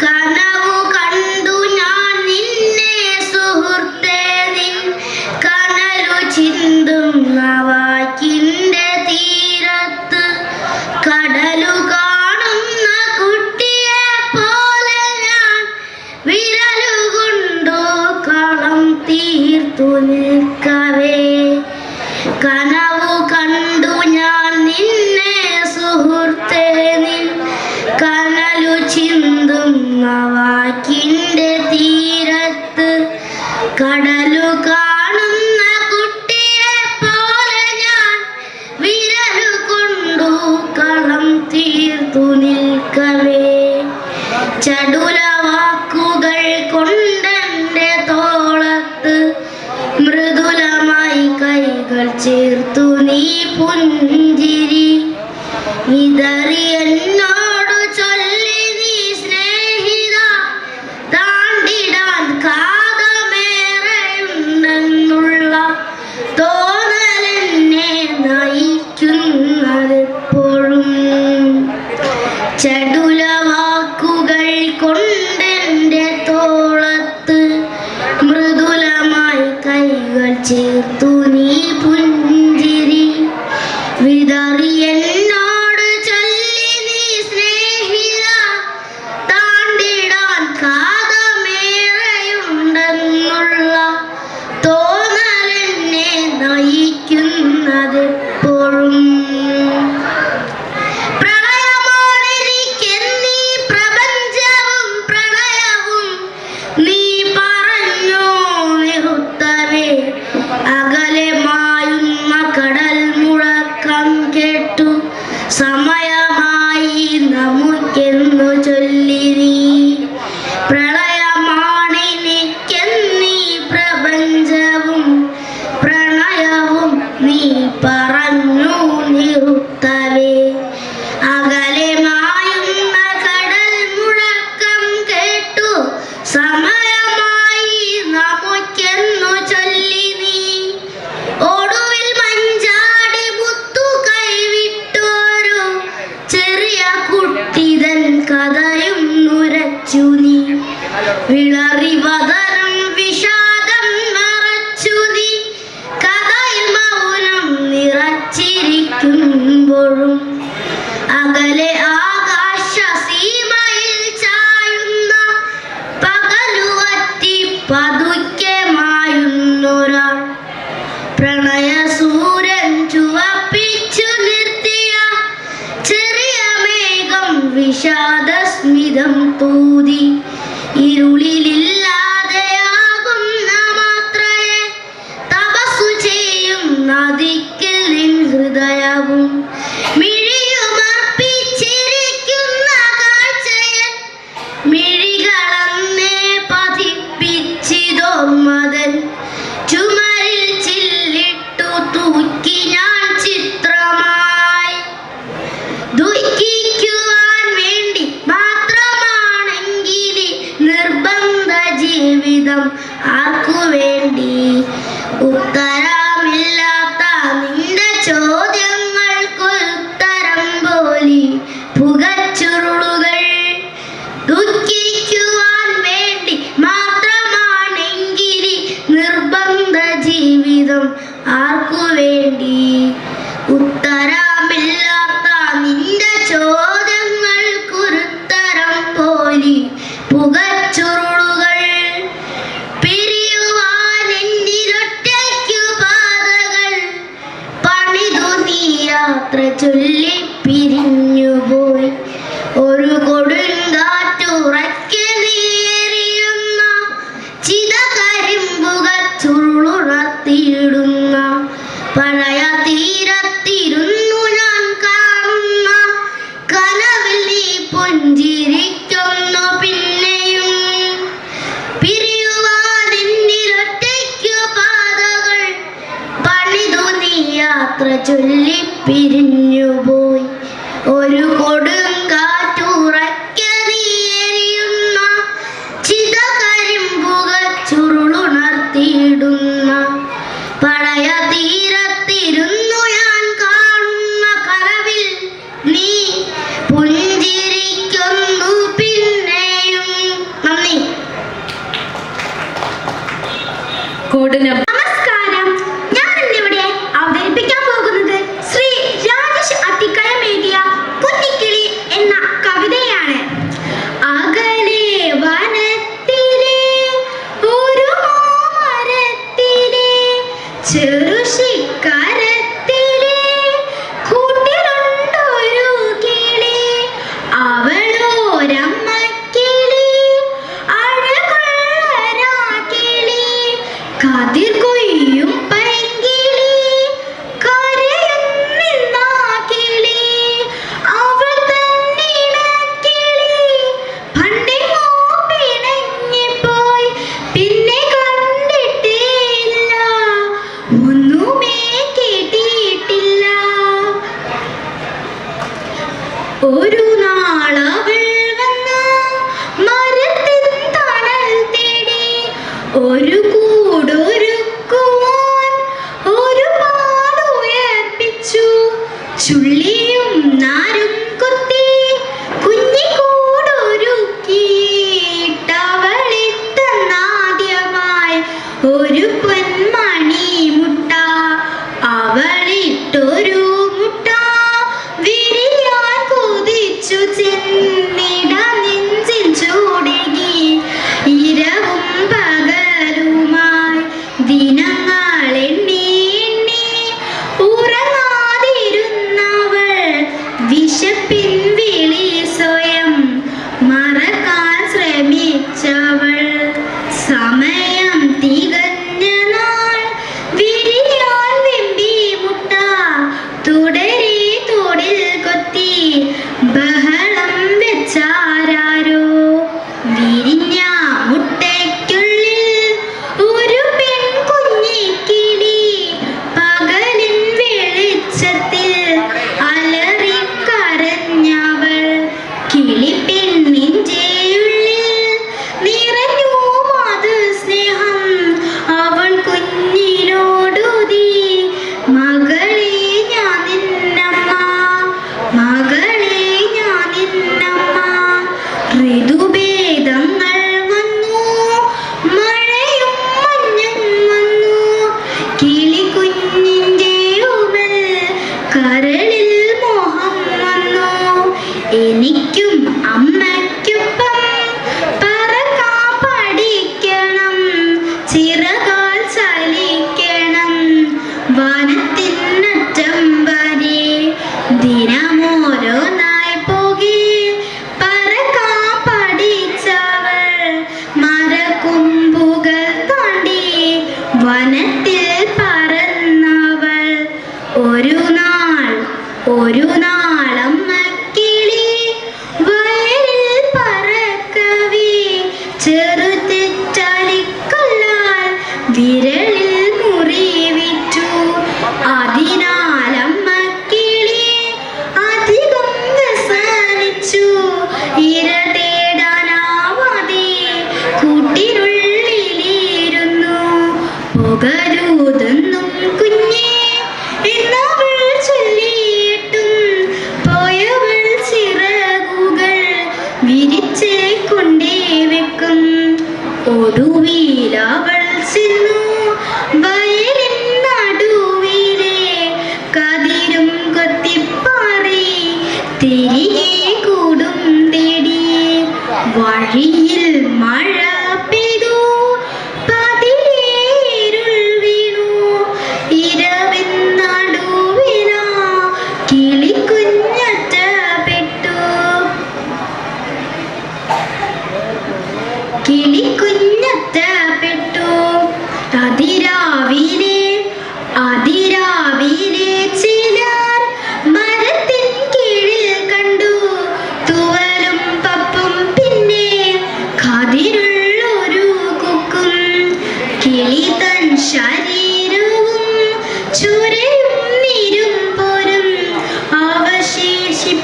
കനവു കണ്ടു ഞാൻ നിന്നെ സുഹൃത്തേ, നിൻ കനലു ചിന്തും വാക്കിന്റെ തീരത്ത്. കടലു കാണുന്ന കുട്ടിയെ പോലെ ഞാൻ വിരലുകൊണ്ടു കളം തീർത്തു നിൽക്കവേ. കനവു കണ്ടു ഞാൻ നിന്നെ സുഹൃത്തേ, നിൻ കനലു ചിന്തും വാക്കിന്റെ തീരത്ത്. കടലു കാണുന്ന കുട്ടിയെ പോലെ ഞാൻ വിരലു കൊണ്ടു കളം തീർത്തു നിൽക്കവേ. ചടുല വാക്കുകൾ കൊണ്ടെന്റെ തോളത്ത് മൃദുലമായി കൈകൾ ചേർത്തു നീ പുഞ്ചിരി വിതറി എന്നോടു ചൊല്ലി നീ സ്നേഹിത. താണ്ടിടാൻ കാതമേറെയുണ്ടെന്നുള്ള തോന്നലെന്നെ നയിക്കുന്നതെപ്പോഴും. ചടുല വാക്കുകൾ കൊണ്ടെന്റെ തോളത്ത് മൃദുലമായി കൈകൾ ചേർത്തു നീ പുഞ്ചിരി വിതറി എന്നോട് ചൊല്ലി നീ സ്നേഹിത. താണ്ടിടാൻ കാതമേറെയുണ്ടെന്നുള്ള തോന്നലെന്നെ നയിക്കുന്നതെപ്പോഴും. പ്രണയമാണെനിക്കെന്നീ പ്രപഞ്ചവും പ്രണയവും നീ പറഞ്ഞു നിറുത്തവേ. അകലെ മായുന്ന കടൽ മുഴക്കം കേട്ടു സമയമായി നമുക്കെന്നു ചൊല്ലി നീ. പ്രളയമാണെനിക്കെന്നീ പ്രപഞ്ചവും പ്രണയവും നീ പറഞ്ഞു നിറുത്തവേ. അകലെ മായുന്ന കടൽ മുഴക്കം കേട്ടു സമയമായി നമുക്കെന്നു ചൊല്ലി നീ. ഒടുവിൽ മഞ്ചാടി മുത്തു കൈവിട്ടോരു ചെറിയ കുട്ടിതൻ കഥയും നുരച്ചു നീ. വിളറി വതരം വിഷാദം മറച്ചു നീ. കഥയിൽ മൗനം നിറച്ചിരിക്കുന്നു വിഷാദസ്മിതം തൂതി ഇരുളിലില്ലാതെയാകുന്ന മാത്രയെ തപസ്സു ചെയ്യും നദിക്കിൽ നിൻ ഹൃദയവും മിഴിയുമർപ്പിച്ചിരിക്കുന്ന കാഴ്ചയൻ മിഴികളന്നേ പതിപ്പിച്ചിതോർമതൻ ചുമരിൽ ചില്ലിട്ടു തൂക്കി ഞാൻ ചിത്രമായി ദുഃഖിക്കുവാൻ വേണ്ടി മാത്രമാണെങ്കിൽ നിർബന്ധ ജീവിതം ആർക്കു വേണ്ടി ഉത്തരമില്ലാത്ത നിന്റെ ചോദ്യങ്ങൾക്കുത്തരം പോലി പുകച്ചുരുളുകൾ ദുഃഖിക്കുവാൻ വേണ്ടി മാത്രമാണെങ്കിൽ നിർബന്ധ ജീവിതം ആർക്കു വേണ്ടി ഉത്തരമില്ലാത്ത നിന്റെ ചോദ്യങ്ങൾക്കുത്തരം പോലി പുകച്ചുരുളുകൾ പിരിയുവാൻ എന്നിലൊറ്റയ്ക്കു പാതകൾ പണിതു നീ യാത്ര ചൊല്ലി പിരിഞ്ഞുപോയി ഒരു കൊടുങ്കാറ്റുറക്കെ നീറിയുന്ന ചിതകരിമ്പുകൾ ചുരുളുണർത്തിയിടുന്ന പഴയ തീരത്തിരുന്നു ഞാൻ കാണുന്ന കനവിൽ നീ പുഞ്ചിരിക്കുന്നു പിന്നെയും പിരിയുവാൻ എന്നിലൊറ്റയ്ക്കു പാതകൾ പണിതു നീ യാത്ര ചൊല്ലി പിരിഞ്ഞുപോയി ഒരു കൊടുങ്കാറ്റുറക്കെ നീറിയുന്ന ചിതകരിമ്പുകൾ ചുരുളുണർത്തിയിടുന്ന പഴയ തീരത്തിരുന്നു ഞാൻ കാണുന്ന കനവിൽ നീ പുഞ്ചിരിക്കുന്നു പിന്നെയും. നന്ദി. നമസ്കാരം. ഞാൻ ഇന്നിവിടെ അവതരിപ്പിക്കാൻ പോകുന്നത് ശ്രീ രാജേഷ് അത്തിക്കയം എഴുതിയ കുഞ്ഞിക്കിളി എന്ന കവിതയാണ്. അകലെ വനത്തിലെ ഒരു മരത്തിലെ ചെറുശിഖരത്തിലെ കൂട്ടിലുണ്ടൊരു കിളി, അവളോരമ്മക്കിളി, അഴകുള്ള കിളി, കതിർ കൊയ്യും പൈങ്കിളി, കരയുന്നിന്നാ കിളി, അവൾ തന്നിണക്കിളി പണ്ടെങ്ങോ പിണങ്ങിപ്പോയി, പിന്നെ കണ്ടിട്ടില്ല, ഒന്നുമേ കേട്ടിട്ടില്ല. ഒരു നാളവൾ വന്ന് മരത്തിൻ തണൽ തേടി, ഒരു കൂടൊരുക്കുവാൻ ഒരു പാടുയർപ്പിച്ചു. ചുള്ളിയും നാരും കുത്തി കുഞ്ഞിക്കൂടൊരുക്കിയിട്ടവളിട്ടെന്നാദ്യമായി ഒരു പൊന്മണി മുട്ട. അവളിട്ടൊരു മുട്ട വിരിയാൻ കൊതിച്ചു ചെന്നിട നെഞ്ചിൽ ചൂടകി. ഇരവും പകലുമായി ദിനങ്ങളെണ്ണി എണ്ണി ഉറങ്ങാതിരുന്നവൾ വിശപ്പിൻ വിളി സ്വയം മറക്കാൻ ശ്രമിച്ചവൾ. സമയം തികഞ്ഞ നാൾ വിരിയാൻ വെമ്പി മുട്ട തുടരെ തോടിൽ കൊത്തി ബഹളം വെച്ചാരോ. വിരിഞ്ഞ മുട്ടയ്ക്കുള്ളിൽ ഒരു പെൺകുഞ്ഞിക്കിളി പകലിൻ വെളിച്ചത്തിൽ അലറിക്കരഞ്ഞവൾ. കിളിപ്പെണ്ണിൻ ചേയുള്ളിൽ നിറഞ്ഞു മധു സ്നേഹം. അവൾ കുഞ്ഞിനോടുതി, മകളെ ഞാൻ നിന്നമ്മ, മകളെ ഞാൻ നിന്നമ്മ. ഋതുഭേദങ്ങൾ വന്നു, മഴയും മഞ്ഞും വന്നു, കിളിക്കുഞ്ഞിൻ്റെ ഉമൽ കരളിൽ മോഹം വന്നു. എനിക്കും അമ്മയ്ക്കൊപ്പം പറക്കാൻ പഠിക്കണം, ചിറകാൽ ചലിക്കണം വനത്തിനറ്റം വരെ. ദിനമോരോന്നായി പോകി ഒടുവിലവൾ ചെന്നു വയലിൻ നടുവിലെ കതിരും കൊത്തിപ്പാറി തിരികെ കൂടും തേടി. വഴിയിൽ മഴ പെയ്തു പതിയേരുൾ വീണു ഇരവിൻ നടുവിലാ കിളിക്കുഞ്ഞറ്റപ്പെട്ടു. കിളിക്കുഞ്ഞറ്റപ്പെട്ടു. അതിരാവിലെ ചിലർ മരത്തിൻ കീഴിൽ കണ്ടു തുവലും പപ്പും പിന്നെ കതിരുള്ളൊരു കൊക്കും. കിളി തൻ ശരീരവും ചുരയും നീരും പോരും അവശേഷിപ്പിക്കാതെ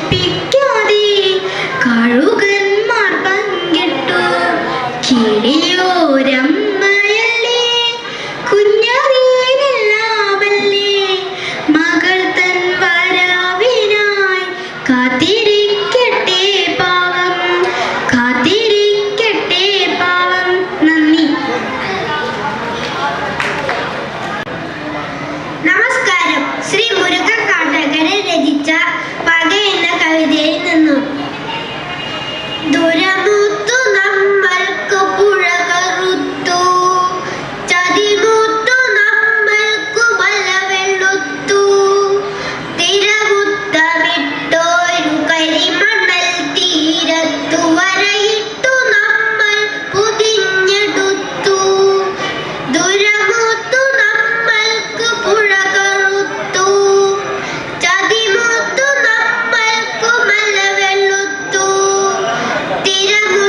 കഴുകന്മാർ പങ്കിട്ടു. കിളിയോരമ്മയല്ലേ കുഞ്ഞറിയില്ലാമല്ലേ മകൾ തൻ വരവിനായി കാത്തിരിക്കട്ടെ പാവം, കാത്തിരിക്കട്ടെ പാവം. നന്ദി. നമസ്കാരം. ശ്രീ മുരുകൻ കാട്ടാക്കട രചിച്ച പക എന്ന കവിതയിൽ നിന്നും. ദുരമുത്തു നമ്മൾക്ക് പുഴ കറുത്തു, ചതിമുത്തു നമ്മൾക്കു മല വെള്ളുത്തു, തിരമുത്തമിട്ടോരു കരിമണൽ തീരത്തു വരയിട്ടു നമ്മൾ പുതിഞ്ഞെടുത്തു. ദുരമുത്തു നമ്മൾക്ക് പുഴ കറുത്തു, ചതിമുത്തു നമ്മൾക്കു മല വെള്ളുത്തു, തിരമുത്തമിട്ടോരു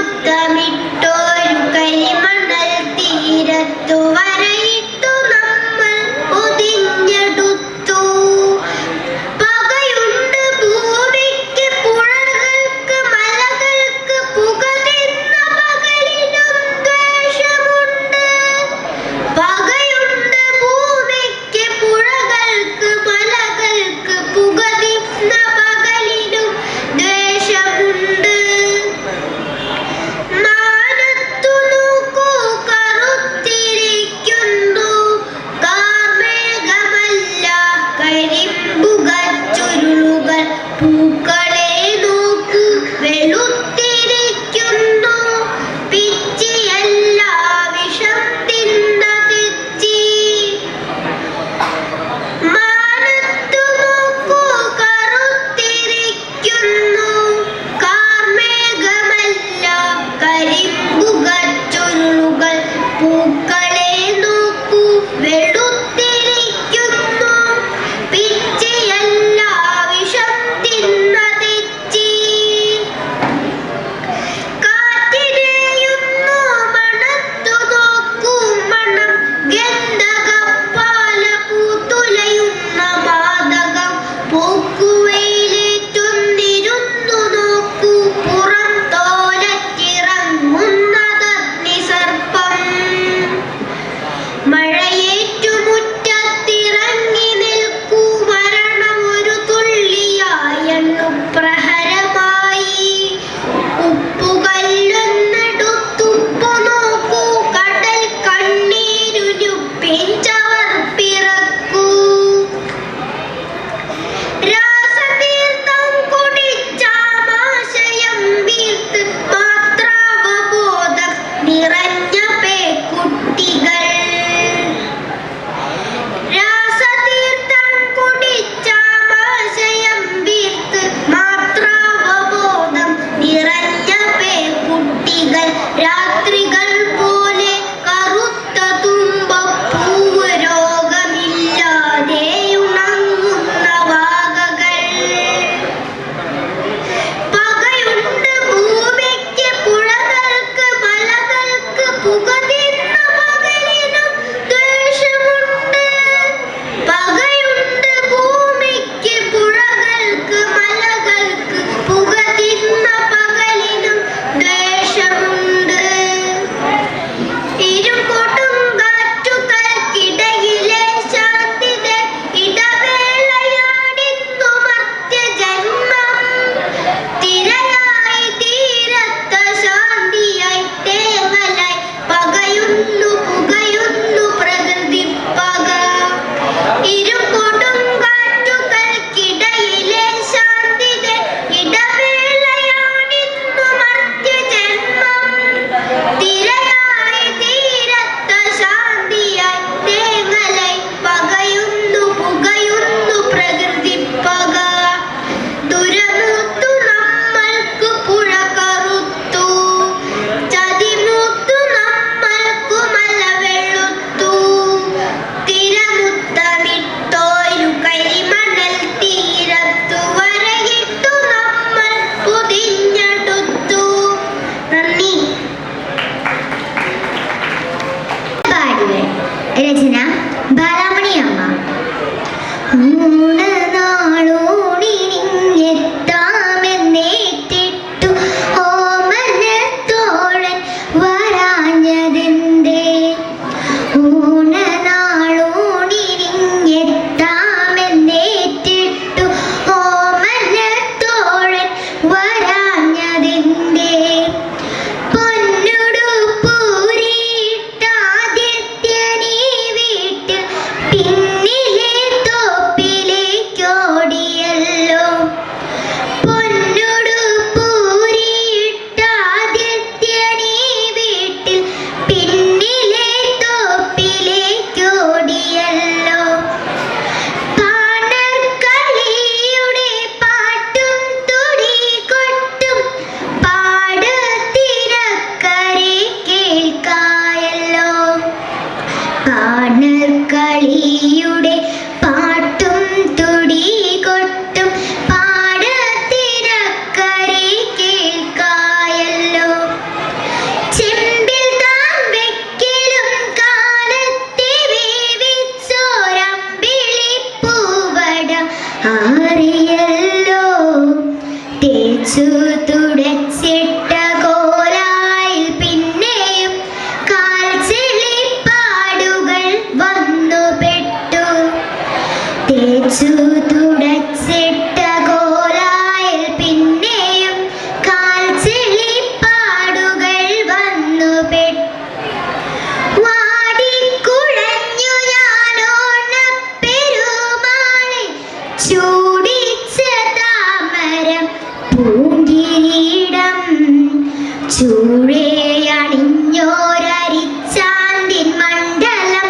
ചൂഴയണിഞ്ഞോരരിച്ചാന്തിൻ മണ്ഡലം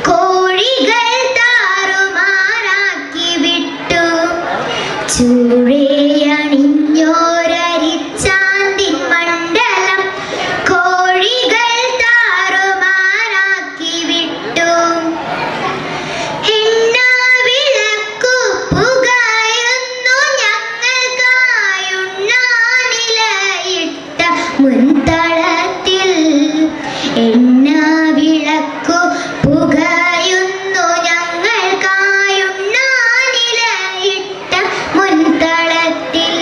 കോഴികൾ താറുമാറാക്കി വിട്ടു. ചൂഴയണിഞ്ഞോരരിച്ചാന്തിൻ മണ്ഡലം കോഴികൾ താറുമാറാക്കി വിട്ടു. എണ്ണവിളക്കു പുകയുന്നു ഞങ്ങൾക്കായുണ്ണാനിലയിട്ട മുൻതളത്തിൽ. എണ്ണവിളക്കു പുകയുന്നു ഞങ്ങൾക്കായുണ്ണാനിലയിട്ട മുൻതളത്തിൽ.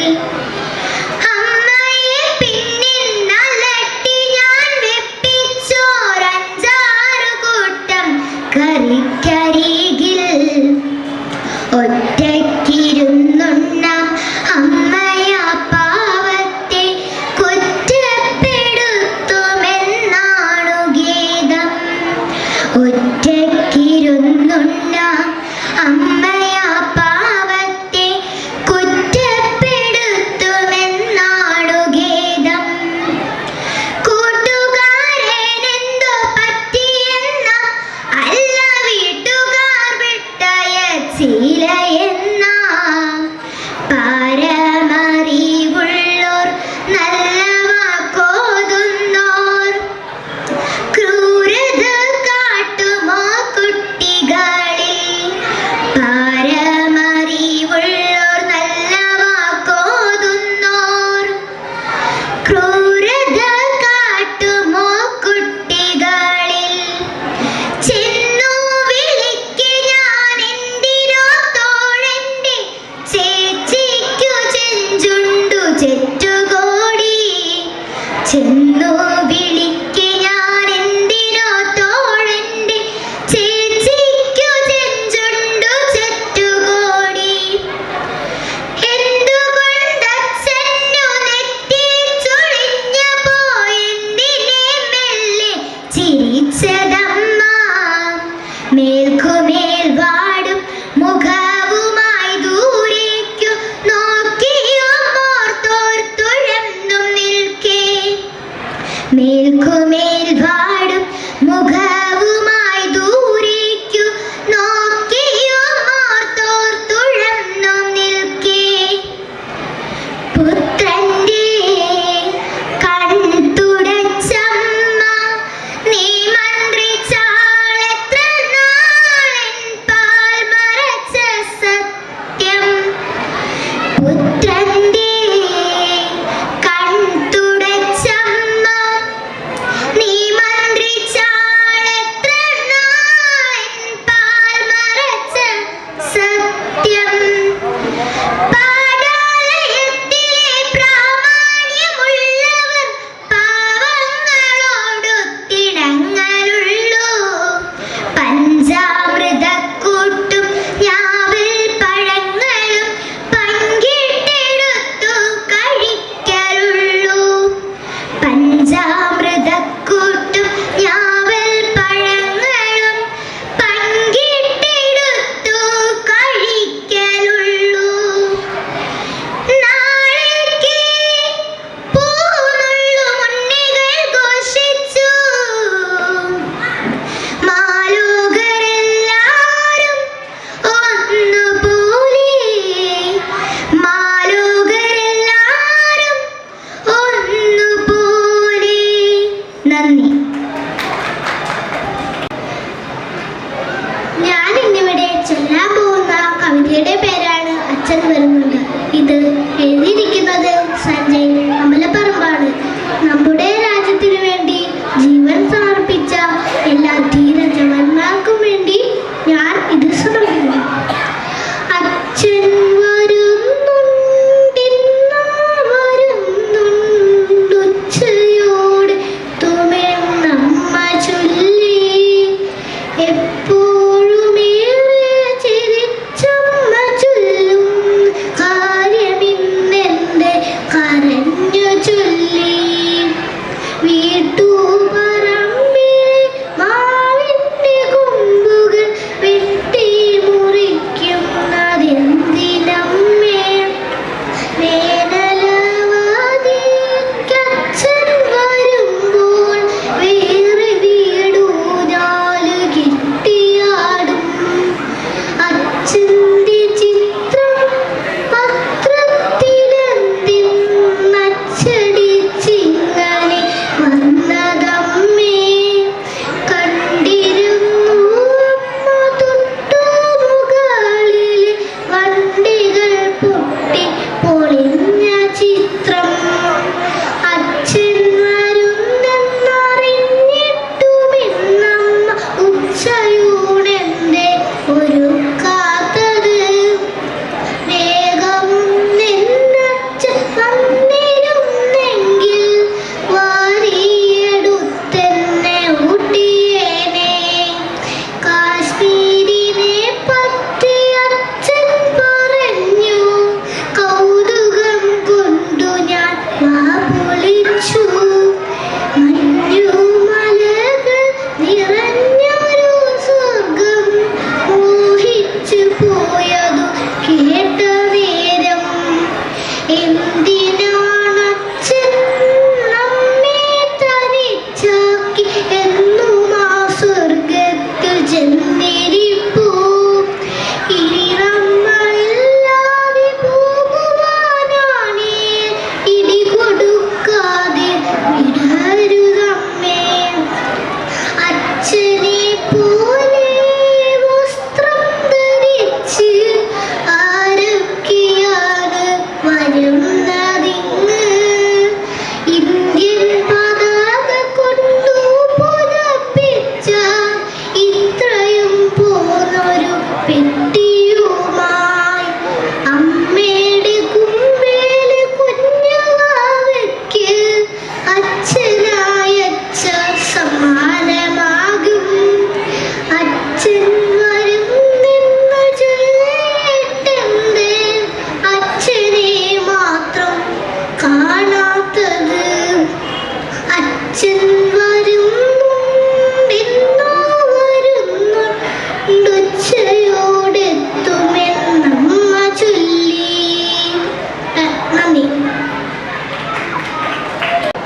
അമ്മയെ പിന്നിന്നലട്ടി ഞാൻ വെപ്പിച്ചോരഞ്ചാറു കൂട്ടം കറിക്കരികിൽ. ഒറ്റയ്ക്കിരുന്നുണ്ണാം അമ്മയാ പാവത്തെ കുറ്റപ്പെടുത്തുമെന്നാണു ഗീതം. ഒറ്റയ്ക്കിരുന്നുണ്ണാം അമ്മയാ പാവത്തെ കുറ്റപ്പെടുത്തുമെന്നാണു ഗീതം. കൂട്ടുകാരനെന്തോ പറ്റിയെന്ന അല്ല വീട്ടുകാർ വിട്ടയച്ചിലയെന്ന പാരമറിവുള്ളോർ നല്ല വാക്കോതുന്നോർ ക്രൂരത കാട്ടുമോ കുട്ടികളിൽ. പാരമറിവുള്ളോർ നല്ല വാക്കോതുന്നോർ ക്രൂരത കാട്ടുമോ കുട്ടികളിൽ. ചെന്നു വിളിക്ക് ഞാനെന്തിനോ തോഴന്റെ ചേച്ചിക്കു ചെഞ്ചുണ്ടു ചെറ്റുകോടി. ചെന്നു വിളിക്ക് ഞാനെന്തിനോ തോഴന്റെ ചേച്ചിക്കു ചെഞ്ചുണ്ടു ചെറ്റുകോടി. എന്തുകൊണ്ടച്ഛനു നെറ്റി ചുളിഞ്ഞു പോയെന്തിനെ മെല്ലെ ചിരിച്ചതമ്മ. മേൽക്കുമേൽ വാടും മുഖവുമായി ദൂരേക്കു നോക്കിയോർത്തോർത്തുഴന്നും നിൽക്കേ. മേൽക്കുമേൽ വാടും മുഖവുമായി ദൂരേക്കു നോക്കിയോർത്തോർത്തുഴന്നും നിൽക്കേ. പുത്രന്റെ കൺതുടച്ചമ്മ നീ മന്ത്രിച്ചാളെത്ര നാളെൻ പാൽ മറച്ച സത്യം. പുത്രന്റെ കൺതുടച്ചമ്മ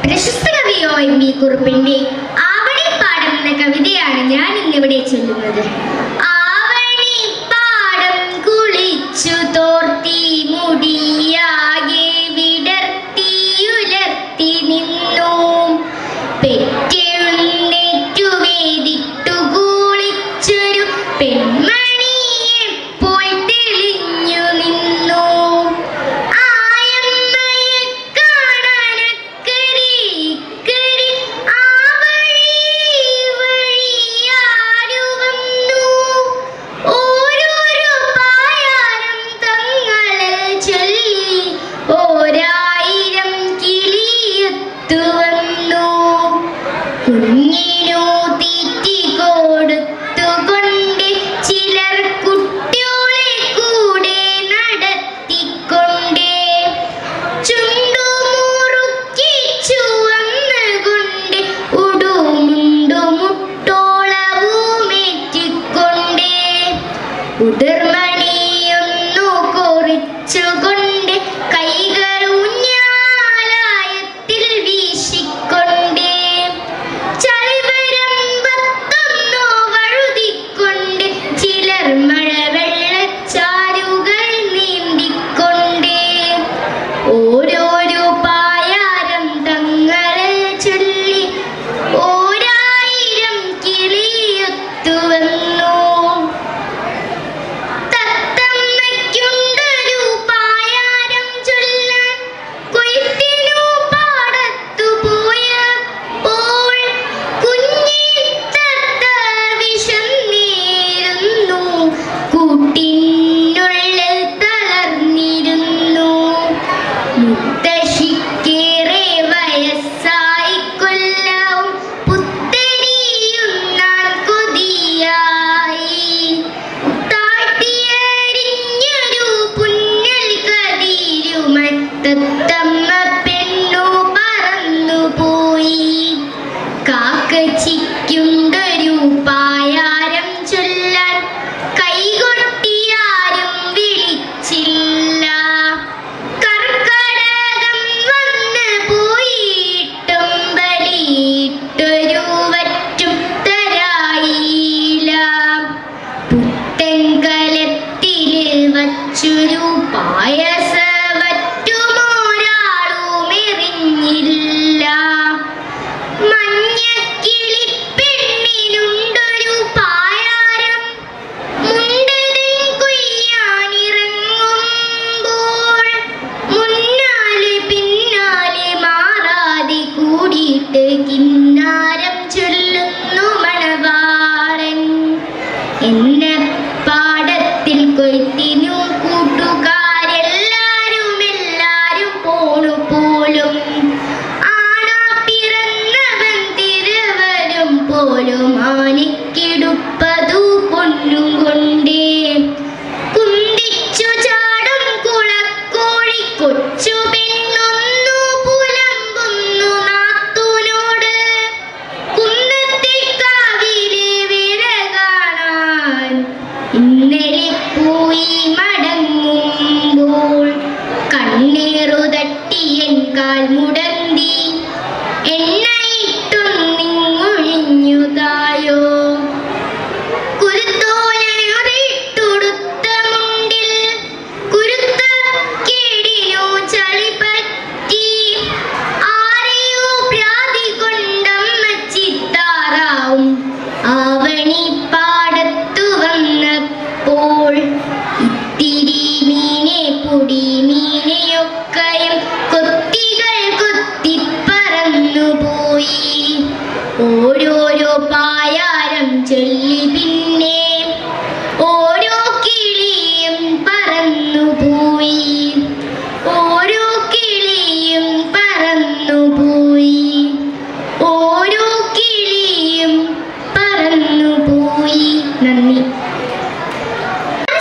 പ്രശസ്ത കവി OMV കുറുപ്പിന്റെ ആവണിപ്പാടം എന്ന കവിതയാണ് ഞാൻ ഇന്നിവിടെ ചൊല്ലുന്നത്. ആവണിപ്പാടം കുളിച്ചു തോർത്തി മുടിയാകെ വിടർത്തിയുലർത്തി നിന്നു പെറ്റെഴുന്നേറ്റു വേദിട്ടു കുളിച്ചൊരു പെൺമണിയെ പോൽ തെളിഞ്ഞു നിന്നു. ആയമ്മയെ കാണാനക്കരെ ഇക്കരെ ആ വഴി വഴിയാരു വന്നു. ഓരോരോ പായാരം തങ്ങളെ ചൊല്ലി ഓരായിരം കിളിയത്തു വന്നു. കുഞ്ഞിനു തീറ്റി കൊടുത്തുകൊണ്ട് ചിലർ കുട്ടിയോളെ കൂടെ നടത്തിക്കൊണ്ട് ചുണ്ടുമുറുക്കിച്ചു വന്നുകൊണ്ട് ഉടുമുണ്ടു മുട്ടോളവുമേറ്റിക്കൊണ്ട് ഉതിർമണിയൊന്നു കുറിച്ചുകൊണ്ട് കൈകൾ ഊഞ്ഞാലായത്തിൽ വീശിക്കൊണ്ട് ചളിവരമ്പത്തൊന്നു വഴുതിക്കൊണ്ട് ചിലർ മഴവെള്ളച്ചാലുകൾ നീന്തിക്കൊണ്ട് ഓരോരോ പായാരം തങ്ങളെ ചൊല്ലി ഓരായിരം കിളിയൊത്തു വന്നു. തത്തമ്മയ്ക്കുണ്ടൊരു പായാരം ചൊല്ലാൻ കൊയ്ത്തിനു പാടത്തു പോയപ്പോൾ കുഞ്ഞി തത്ത വിശന്നിരുന്നു കൂട്ടിനുള്ളിൽ തളർന്നിരുന്നു. മുത്തശ്ശിക്കേറെ വയസ്സായി കൊല്ലവും പുത്തരിയുണ്ണാൻ കൊതിയായി. താഴ്ത്തിയരിഞ്ഞൊരു പുന്നൽ കതിരുമത്തത്തമ്മ പെണ്ണു പറന്നുപോയി. കാക്കച്ചിക്കുണ്ടൊരു പായാരം ചൊല്ലാൻ കൈകൊട്ടിയാരും വിളിച്ചില്ല. കർക്കടകം വന്ന് പോയിട്ടും ബലിയിട്ടൊരു വറ്റും തരായില്ല. പുത്തൻ കലത്തില് വച്ചൊരു പായസവറ്റുമൊരാളുമെറിഞ്ഞില്ല. മഞ്ഞക്കിളിപ്പെണ്ണിനുണ്ടൊരു പായാരം മുണ്ടതൻ കൊയ്യാനിറങ്ങുമ്പോൾ മുന്നാലെ പിന്നാലെ മാറാതെ കൂടിയിട്ട് കിന്നാരം ചൊല്ലുന്നു മണവാളൻ. എന്നെ പാടത്തിൽ കൊയ്ത്തിനു കൂട്ടുകാരെല്ലാരും എല്ലാരും പോണു പോലും. ആണാ പിറന്നവൻ തിരുവരും പോലും ആനിക്കിടുപ്പതു പൊന്നും കൊണ്ടേ. കുന്തിച്ചു ചാടും കുളക്കോഴി കൊച്ചു പെണ്ണൊന്നു പുലമ്പുന്നു നാത്തൂനോട്. കുന്നത്തെ കാവിലെ വിര കാണാൻ ഇന്നലെ പോയി മടങ്ങുമ്പോൾ കണ്ണീറു തട്ടിയൻ കാൽ മുടന്തി എണ്ണയിട്ടൊന്നിങ്ങൊഴിഞ്ഞു തായോ. കുരുത്തോലയുറിട്ടുടുത്ത മുണ്ടിൽ കുരുത്ത കേടിനു ചളി പറ്റി. ആരെയോ പ്രാതി കൊണ്ടമ്മച്ചിത്താറാവും ആവണിപ്പാടത്തു വന്നപ്പോൾ. ഇത്തിരി മീനെ പൊടി മീനെയൊക്കെയും കൊത്തികൾ കൊത്തിപ്പറന്നുപോയി. ഓരോരോ പായാരം ചൊല്ലി പിന്നെ ഓരോ കിളിയും പറന്നുപോയി. ഓരോ കിളിയും പറന്നുപോയി. ഓരോ കിളിയും പറന്നുപോയി. നന്ദി.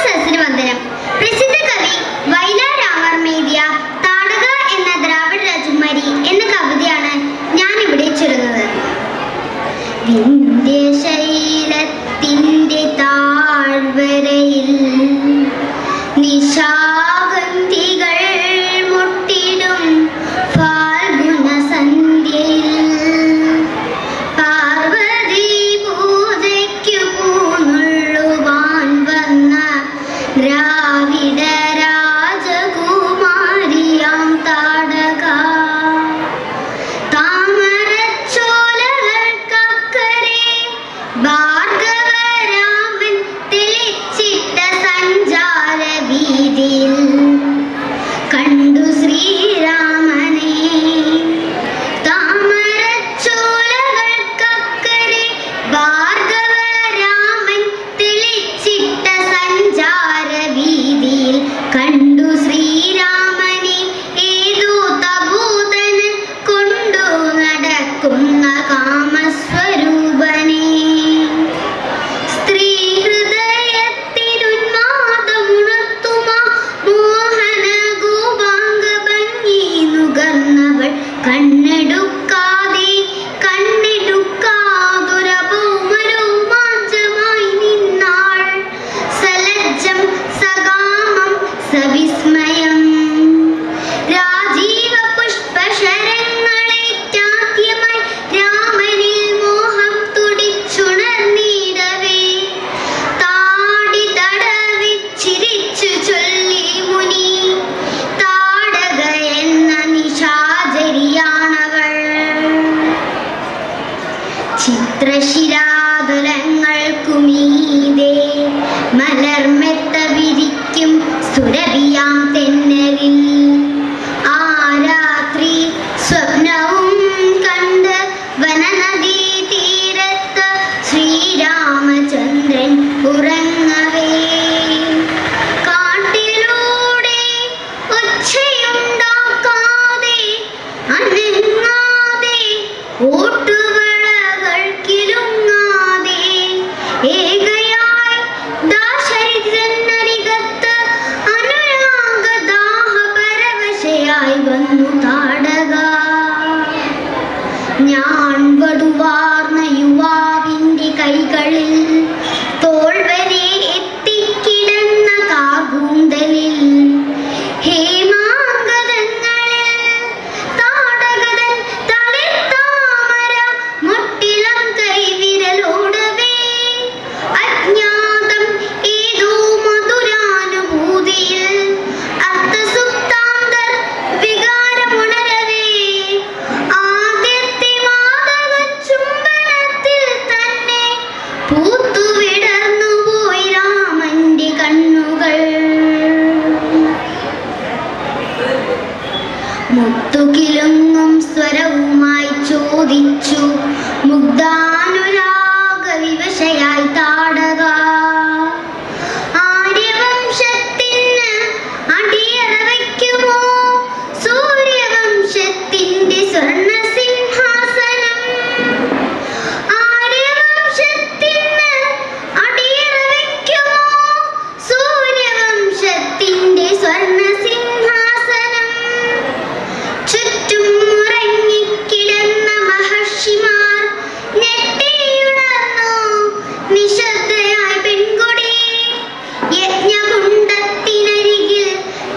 സഹസ്രവന്ദനം. പ്രസിദ്ധ കവി വയലാർ രാമവർമ്മ എഴുതിയ താടക എന്ന ദ്രാവിഡ രാജകുമാരി എന്ന കവിതയാണ് ഞാൻ ഇവിടെ ചൊല്ലുന്നത്. സപ്തശിരാതലങ്ങൾക്കുമീതേ മലർമെത്ത വിരിക്കും സുരഭിയാം തെന്നലിൽ ആ രാത്രി സ്വപ്നവും കണ്ട് വനനദീ തീരത്ത് ശ്രീരാമചന്ദ്രൻ ഉറങ്ങവേ കാട്ടിലൂടെ ഒച്ചയുണ്ടാക്കാതെ അനങ്ങാതെ ഓട്ടുവളകൾ കിലുങ്ങാതെ ഏകയായി ദാശരഥനരികത്ത് അനുരാഗദാഹപരവശയായി വന്നു താടക ഞാൻ വടുവാർന്ന യുവാവിൻ്റെ കൈകളിൽ തോൾ വരെ എത്തിക്കിടന്ന കാർകൂന്തലിൽ ഹേമാങ്കതങ്ങളിൽ താടകതൻ തളിർത്താമര മുട്ടിലം കൈവിരലോടവേ അജ്ഞാതം ഏതോ മധുരാനുഭൂതിയിൽ അർത്ഥസുപ്താന്തർ വികാരമുണരവേ ആദ്യത്തെ മാതക ചുംബനത്തിൽ തന്നെ പൂത്തുവിടർന്നു പോയി രാമന്റെ കണ്ണുകൾ മുത്തുകിലുങ്ങും സ്വരവുമായി ചോദിച്ചു മുഗ്ധാനുരാഗ വിവശയായി താടക ആര്യവംശത്തിന് അടിയറ വയ്ക്കുമോ സൂര്യവംശത്തിന്റെ സ്വർണ്ണ സിംഹാസനം ആര്യവംശത്തിന് അടിയറ വയ്ക്കുമോ സൂര്യവംശത്തിന്റെ സ്വർണ്ണ സിംഹാസനം ചുറ്റും ഉറങ്ങിക്കിടന്ന മഹർഷിമാർ ഞെട്ടിയുണർന്നു നിശബ്ദയായി പെൺകൊടി യജ്ഞകുണ്ഡത്തിനരികിൽ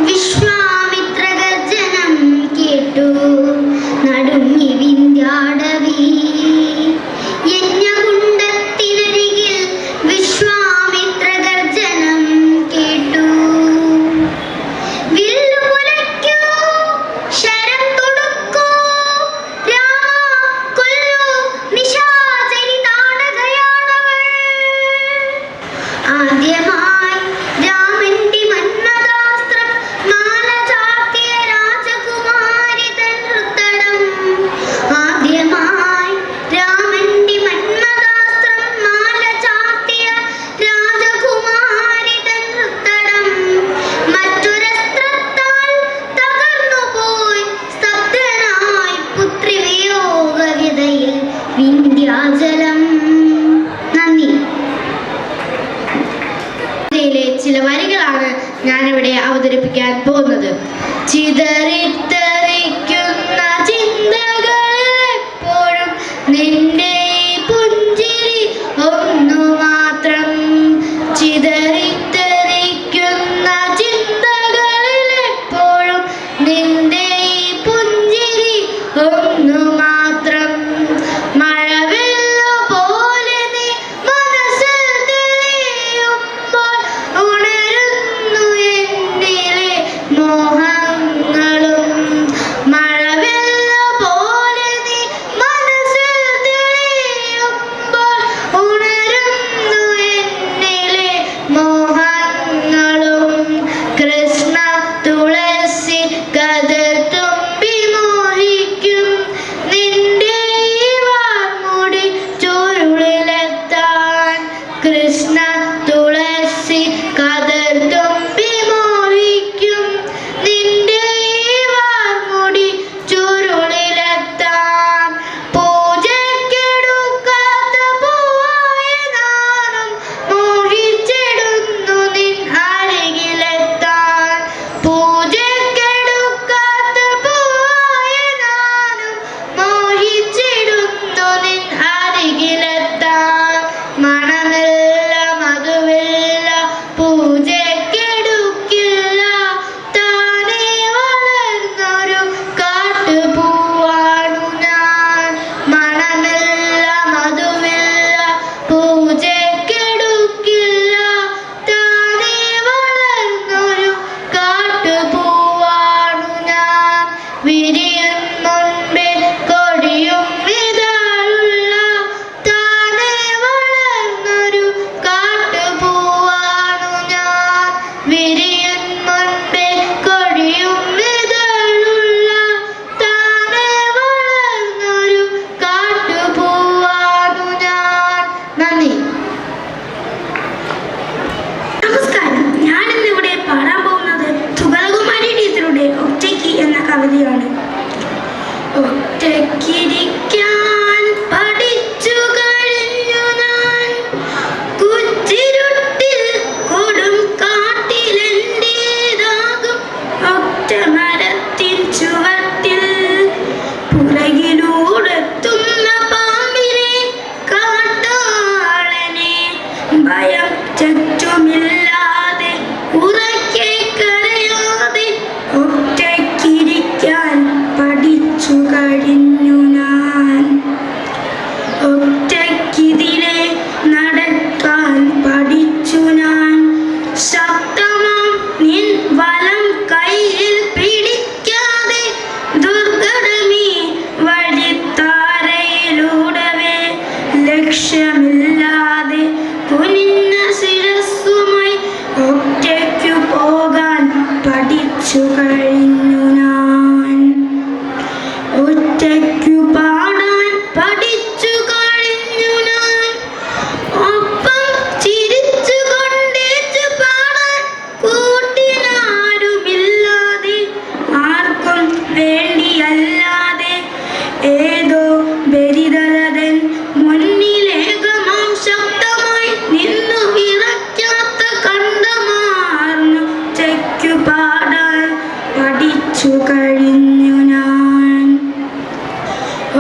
വിശ്വാമിത്ര ഗർജനം കേട്ടു നടുങ്ങി വിന്ധ്യാടവി യജ്ഞകുണ്ഡത്തിനരികിൽ വിശ്വാമിത്ര ഗർജനം കേട്ടു വില്ലുകുലയ്ക്കൂ ശരം തൊടുക്കൂ രാമ കൊല്ലൂ നിശാചരി താടകയാണവൾ ആദ്യമായി രാമന്റെ മന്മഥാസ്ത്രം മാല ചാർത്തിയ രാജകുമാരി തൻ ഹൃത്തടം ആദ്യമായി രാമന്റെ മന്മഥാസ്ത്രം മാല ചാർത്തിയ രാജകുമാരി തൻ ഹൃത്തടം മറ്റൊരസ്ത്രത്താൽ തകർന്നുപോയി സ്തബ്ധനായി പുത്രി വിയോഗവ്യതയിൽ വിന്ധ്യാചലം. നന്ദി. ഇതിലെ ചില വരികളാണ് ഞാനിവിടെ അവതരിപ്പിക്കാൻ പോകുന്നത്. ചിതറിത്തെറിക്കുന്ന ചിന്തകളിൽ എപ്പോഴും നിന്റെ ഈ പുഞ്ചിരി ഒന്നു മാത്രം. ചിതറിത്തെറിക്കുന്ന ചിന്തകളിൽ എപ്പോഴും നിന്റെ ഈ പുഞ്ചിരി ഒന്നു മാത്രം. മഴവെള്ളു പോലെ നീ മനസ്സിൽ തെളിയുമ്പോൾ ഉണരുന്നു എന്നിലെ മോഹങ്ങൾ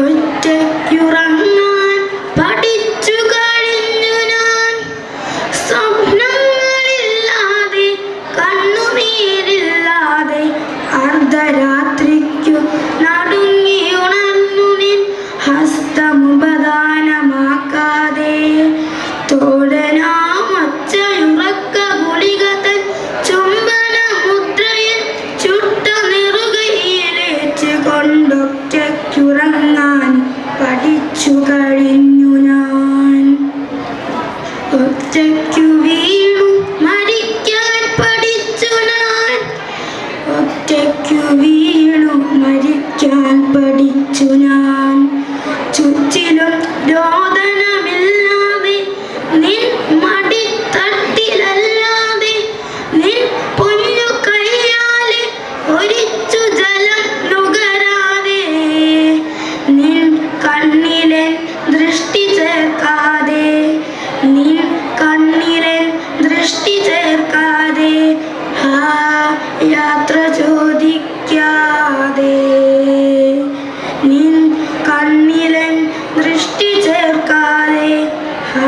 ഒറ്റയ്ക്കുറങ്ങാൻ പഠിച്ചു കഴിഞ്ഞു ഞാൻ. സ്വപ്നങ്ങളില്ലാതെ കണ്ണുനീരില്ലാതെ അർദ്ധരാത്രിക്കു നടുങ്ങി ഉണർന്നു നിൻ ഹസ്തമുപദാനമാക്കാതെ. തോഴനാമൊച്ചയുറക്ക ഗുളിക തൻ ചുംബന മുദ്രയിൽ ചുട്ട നെറുകയിലേച്ച് കൊണ്ടൊറ്റയ്ക്കുറങ്ങാൻ പഠിച്ചു കഴിഞ്ഞു ഞാൻ. ഒറ്റയ്ക്കു വീണു മരിക്കാൻ പഠിച്ചു ഞാൻ. ഒറ്റയ്ക്കു വീണു മരിക്കാൻ പഠിച്ചു ഞാൻ. ചുറ്റിലും രോദനമില്ലാതെ നിൻ മടിത്തട്ടിലല്ലാതെ നിൻ പൊന്നു കൈയാലെ ഒരിച്ചു ജലം നുകരാതെ നിൻ കണ്ണിലെ ദൃഷ്ടി ചേർക്കാതെ നിൻ കണ്ണിലെ ദൃഷ്ടി ചേർക്കാതെ ആ യാത്ര ചോദിക്കാതെ നിൻ കണ്ണിലെ ദൃഷ്ടി ചേർക്കാതെ ആ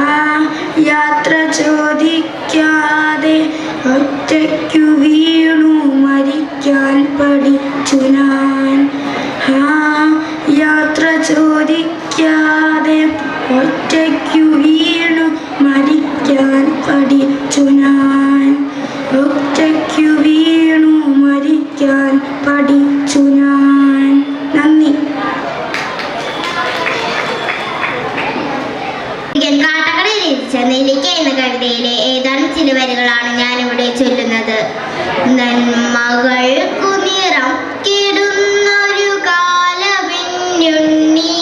യാത്ര ചോദിക്കാതെ ഒറ്റയ്ക്കു വീണു മരിക്കാൻ പഠിച്ചു ഞാൻ. ആ യാത്ര ചോദിക്കാതെ ഒറ്റയ്ക്കു വീണു മരിക്കാൻ പഠിച്ചു ഞാൻ. ഒറ്റയ്ക്കു വീണു മരിക്കാൻ പഠിച്ചു ഞാൻ. നന്ദി. കാട്ടക്കട രചിച്ച നെല്ലിക്ക എന്ന കവിതയിലെ ഏതാനും ചില വരികളാണ് ഞാനിവിടെ ചൊല്ലുന്നത്. നന്മകൾക്കു നിറം കിടുന്നൊരു കാലമെന്നുണ്ണി,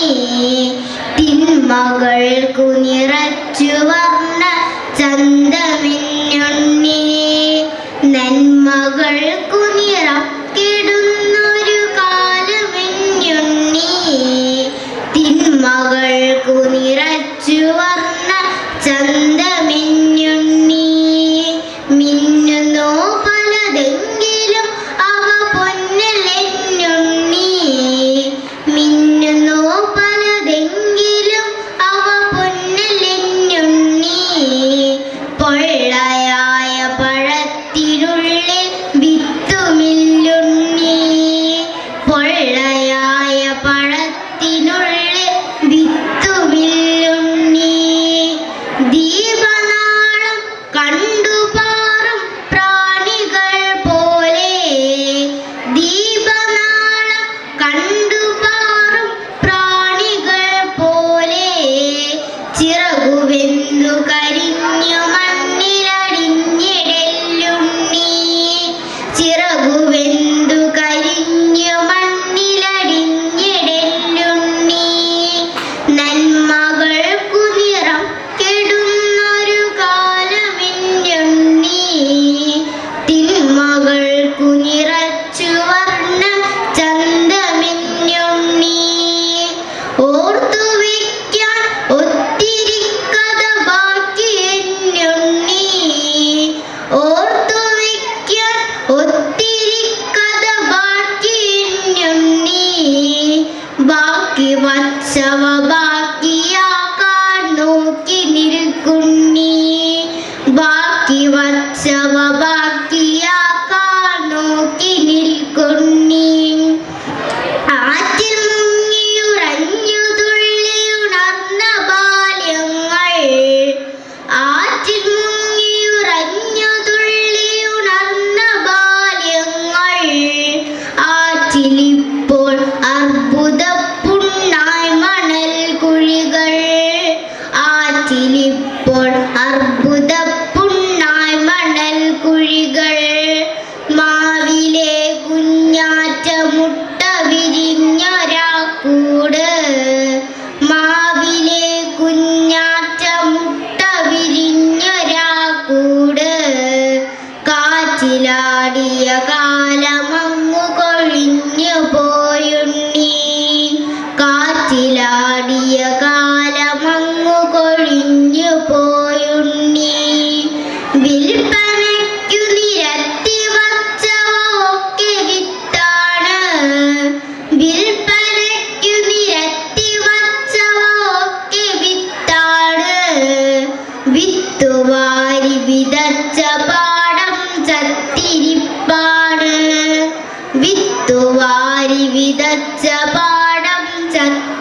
തിന്മകൾക്കു നിറച്ചു വർണ്ണ ചന്തമെന്നുണ്ണി. നന്മകൾക്കു നിറം കിടുന്നൊരു കാലമെന്നുണ്ണി, തിന്മകൾക്കു നിറച്ചു വർണ്ണ ചന്തമെന്നുണ്ണി. മിന്നുന്നോ പലതെങ്കിലും അവ പൊന്നലെന്നുണ്ണി, മിന്നുന്നോ പലതെങ്കിലും അവ പൊന്നലെന്നുണ്ണി. പൊള്ളയായ പഴത്തിനുള്ളിൽ വിത്തുമില്ലുണ്ണി, പൊള്ളയായ പഴത്തിനുള്ളിൽ വിത്തുമില്ലുണ്ണി. ദീപനാളം കണ്ടുപാറും പ്രാണികൾ പോലെ, ദീപനാളം കണ്ടുപാറും പ്രാണികൾ പോലെ, ചിറകുവെന്തു കരിഞ്ഞു മണ്ണിലടിഞ്ഞിടലുണ്ണി, ചിറകുവെന്തു കരിഞ്ഞു മണ്ണിലടിഞ്ഞിടലുണ്ണി. നന്മകൾക്കു നിറം കെടുന്നൊരു കാലമെന്നുണ്ണി, തിന്മകൾക്കു നിറച്ചു വർണ്ണ ചന്തമെന്നുണ്ണി. ഓർത്തു വയ്ക്കാൻ ഒത്തിരി കഥ ബാക്കിയെന്നുണ്ണി, ഓർത്തു വയ്ക്കാൻ ഒത്തിരി കഥ ബാക്കിയെന്നുണ്ണി. ബാക്കി വച്ചവ ബാക്കിയാക്കാൻ നോക്കി നിൽക്കുണ്ണി, ബാക്കി വച്ചവ ബാക്കിയാക്കാൻ നോക്കി നിൽക്കുണ്ണി. ആറ്റിൽ മുങ്ങിയുറഞ്ഞു തുള്ളിയുണർന്ന ബാല്യങ്ങൾ, ആറ്റിൽ മുങ്ങിയുറഞ്ഞു തുള്ളിയുണർന്ന ബാല്യങ്ങൾ, ആറ്റിലിപ്പോൾ അർബുദപ്പുണ്ണായി മണൽ കുഴി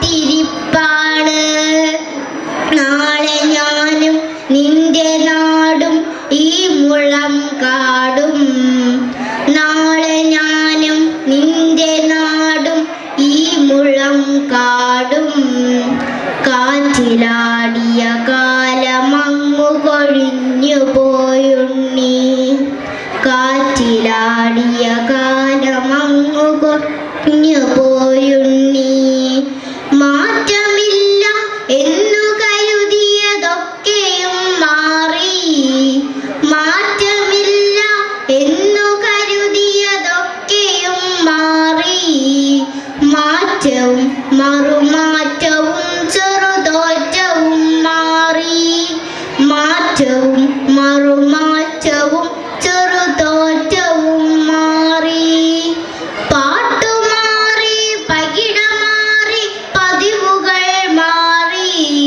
കാത്തിരിപ്പാണ്. നാളെ ഞാനും നിന്റെ നാടും ഈ മുളം കാടും. നാളെ ഞാനും നിന്റെ നാടും ഈ മുളം കാടും. കാറ്റിലാടിയ കാലമങ്ങു കൊഴിഞ്ഞു പോയുണ്ണി. കാറ്റിലാടിയ കാലമങ്ങു കൊഴിഞ്ഞു പോയുണ്ണി. മാറ്റമില്ല എന്നു കരുതിയതൊക്കെയും മാറി. മാറ്റമില്ല എന്നു കരുതിയതൊക്കെയും മാറി. മാറ്റവും മറുമാറ്റവും ചെറുതോറ്റവും മാറി. മാറ്റവും മറുമാറ്റവും ചെറുതോറ്റവും മാറി. പാട്ടുമാറി പകിട മാറി പതിവുകൾ മാറി.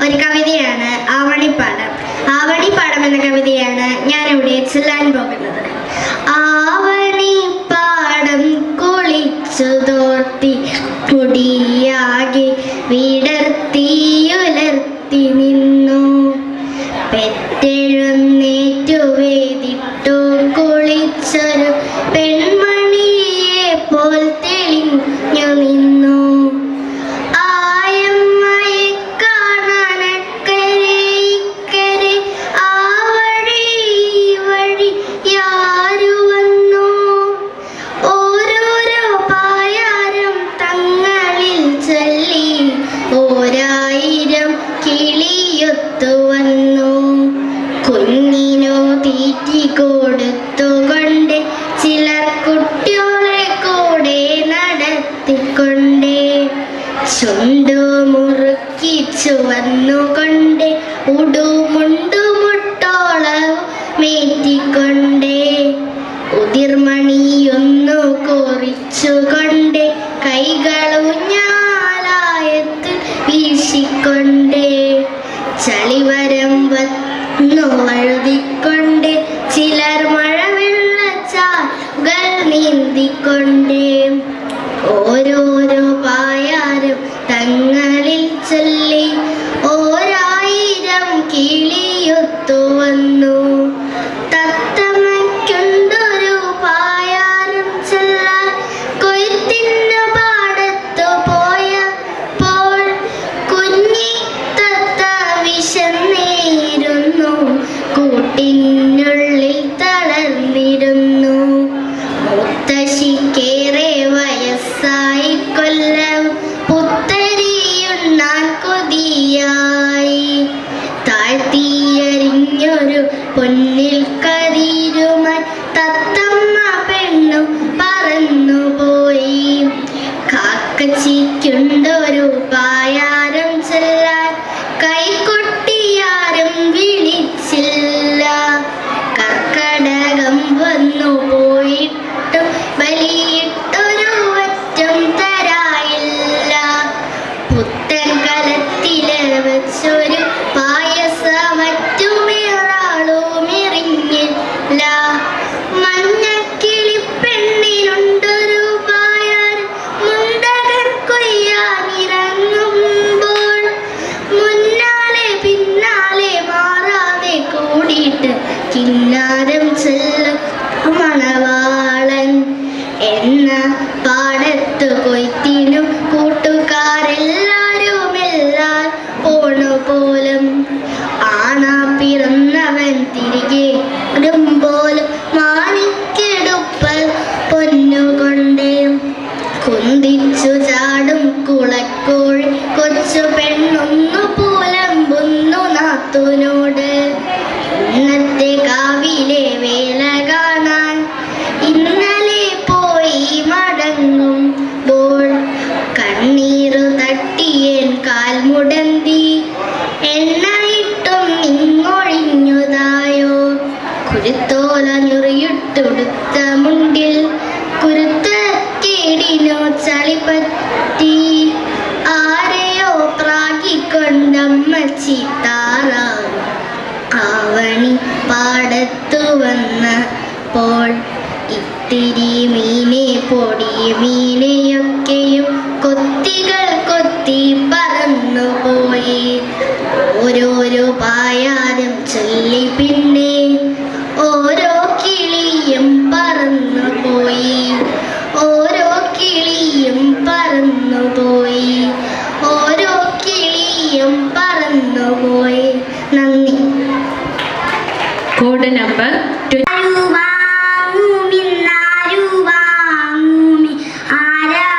ഒരു കവിതയാണ് ആവണിപ്പാടം. ആവണിപ്പാടം എന്ന കവിതയാണ് ഞാനിവിടെ ചൊല്ലാൻ പോകുന്നത്. ആവണിപ്പാടം കുളിച്ചു തോർത്തി മുടിയാകെ വിടർത്തിയുലർത്തി നിന്നു, പെറ്റെഴുന്നേറ്റു വേദിട്ടു കുളിച്ചൊരു പെൺമണിയെ പോൽ തെളിഞ്ഞു നിന്നു. ആയമ്മയെ കാണാനക്കരെ ഇക്കരെ ആ വഴി ഈ വഴി യാരു വന്നു. ഓരോരോ പായാരം തങ്ങളിൽ ചൊല്ലി ഓരായിരം കിളിയൊത്തു വന്നു. കുഞ്ഞിനു തീറ്റി കൊടുത്തുകൊണ്ട് ചിലർ കുട്ടികളെ കൂടെ നടത്തിക്കൊണ്ട്, ചുണ്ടു മുറുക്കിച്ചു വന്നുകൊണ്ട് ഉടുമുണ്ടുമുട്ടോളവും മേറ്റിക്കൊണ്ട്, ഉതിർമണിയൊന്നു കോറിച്ചുകൊണ്ട് കൈകളൂഞ്ഞാലായത്ത് വീശിക്കൊണ്ട്, ചളിവരം വന്നു വഴുതിക്കൊണ്ട് ചിലർ മഴവെള്ളച്ചാലുകൾ നീന്തിക്കൊണ്ട്, ഓരോരോ പായാരം തങ്ങളിൽ ചൊല്ലി ഓരായിരം കിളിയൊത്തു വന്നു. തത്തമ്മയ്ക്കുണ്ടൊരു പായാരം ചൊല്ലാൻ കൊയ്ത്തിനു പാടത്തു പോയപ്പോൾ കുഞ്ഞി തത്ത വിശന്നേയിരുന്നു, കൂട്ടിനുള്ളിൽ തളർന്നിരുന്നു. മുത്തശ്ശിക്കേറെ വയസ്സായി കൊല്ലം പുത്തരിയുണ്ണാൻ കൊതിയായി, താഴ്ത്തിയരിഞ്ഞൊരു പൊന്നിൽ കതിരുമായി തത്തമ്മ പെണ്ണു പറന്നുപോയി. കാക്കച്ചിക്കുണ്ടൊരു പായാരം ചൊല്ലാൻ കൈകൊട്ടിയാരും വിളിച്ചില്ല, കർക്കടകം വന്നു പോയിട്ടും ബലിയിട്ടൊരു വറ്റം തരായില്ല. പുത്തൻ കലത്തില് വെച്ചൊരു പായസമറ്റുമേറാളുമെറിഞ്ഞില്ല. മഞ്ഞക്കിളിപ്പെണ്ണിനുണ്ടൊരു പായാരം മുണ്ടകൻ കൊയ്യാനിറങ്ങുമ്പോൾ, മുന്നാലെ പിന്നാലെ മാറാതെ കൂടിയിട്ട് കിന്നാരം ചൊല്ലും മണവാളൻ. എന്ന പാടത്തു കൊയ്ത്തിനും കൂട്ടുകാരെല്ലാരുമെല്ലാം പോണു പോലും, ആണാ പിറന്നവൻ തിരികെ ഇടുമ്പോലും മാനിക്കെടുപ്പൽ പൊന്നുകൊണ്ടേ കുന്തിച്ചു ചാടും കുളക്കോഴി കൊച്ചു പെണ്ണൊന്നു പുലമ്പുന്നു നാത്തൂനോട്. ഇന്നത്തെ കാവിലെ വേല കാണാൻ ഇന്നലെ പോയി മടങ്ങുമ്പോൾ കണ്ണീറു തട്ടിയൻ കാൽമുടന്തി, എണ്ണയിട്ടും നിങ്ങൊഴിഞ്ഞുതായോ. കുരുത്തോല ഞുറിയിട്ടുടുത്ത മുണ്ടിൽ കുരുത്തക്കേടിനു ചളിപ്പറ്റി, ആരെയോ പ്രാഗിക്കൊണ്ടമ്മച്ചി താറാവും. ആവണി പാടത്തു വന്നപ്പോൾ ഇത്തിരി മീനെ പൊടി മീനെയൊക്കെയും കൊത്തികൾ കൊത്തി പറന്നുപോയി. ഓരോരോ പായാരം ചൊല്ലി പിന്നെ ഓരോ കിളിയും പറന്നുപോയി, ഓരോ കിളിയും പറന്നുപോയി, ഓരോ കിളിയും പറന്നുപോയി. നന്ദി. കോഡ് നമ്പർ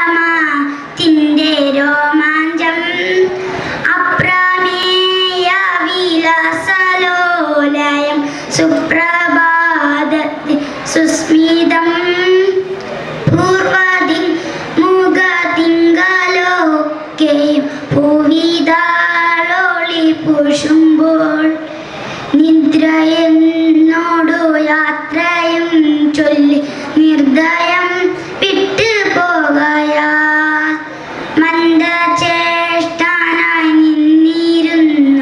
ആരാമത്തിന്റെ രോമാഞ്ചം അപ്രമേയ വിലാസലോലയം സുപ്രഭാതത്തിൽ സുസ്മിതം പൂർവദിൻ മുഖതിങ്കളൊക്കെയും ഭൂവിതാളൊളി പൂശുമ്പോൾ നിദ്രയെന്നോടു യാത്രയും ചൊല്ലി നിർദ്ദയം വിട്ടു പോകയാ മന്ദചേഷ്ടനായി നിന്നിരുന്ന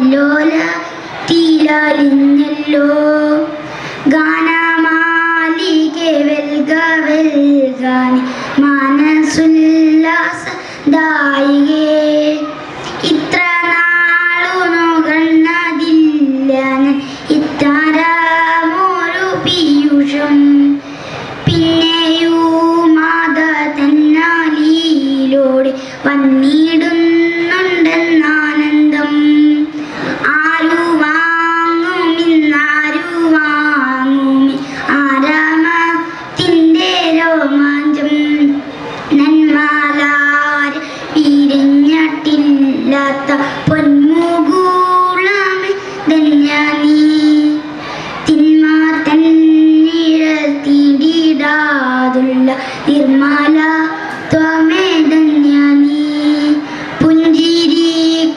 കല്ലോല തീലാലിഞ്ഞല്ലോ ഗാനമാലിക വെൽഗ വെൽഗാനി മനസുല്ലാസ ദായികേ ഇത്ര നാളു നുകർന്നതില്ല ഞാൻ ഇത്തരമൊരു പീയൂഷം പിന്നെയുമാത തന്നാലിയിലൂടെ വന്നിടുന്നുണ്ടെന്നാനന്ദം ആരു വാങ്ങും ഇന്നാരു വാങ്ങും ആരാമത്തിൻ്റെ രോമാഞ്ചം നന്മലാര പിരിഞ്ഞിട്ടില്ലാത്ത പൊന്മുകുളമേ ധന്യനീ തിന്മ തന്നിഴത്തിടാതുള്ള നിർമ്മല ത്വമേ ധന്യനീ പുഞ്ചിരി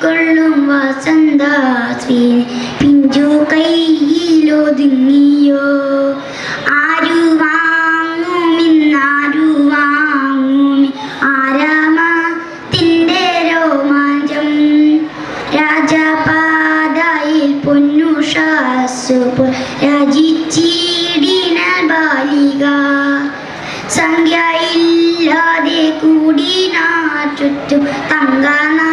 കൊള്ളും വസന്തശ്രീ പിഞ്ചു കൈയിലൊതുങ്ങിയോ ആരു വാങ്ങും ഇന്നാരു വാങ്ങും ആരാമത്തിൻ്റെ രോമാഞ്ചം രാജപാതയിൽ പൊന്നുഷാസുപുർ രാജിച്ചിടിന ബാലിക സംഖ്യയില്ലാതെ കൂടിനാ ചുറ്റും തങ്കനാ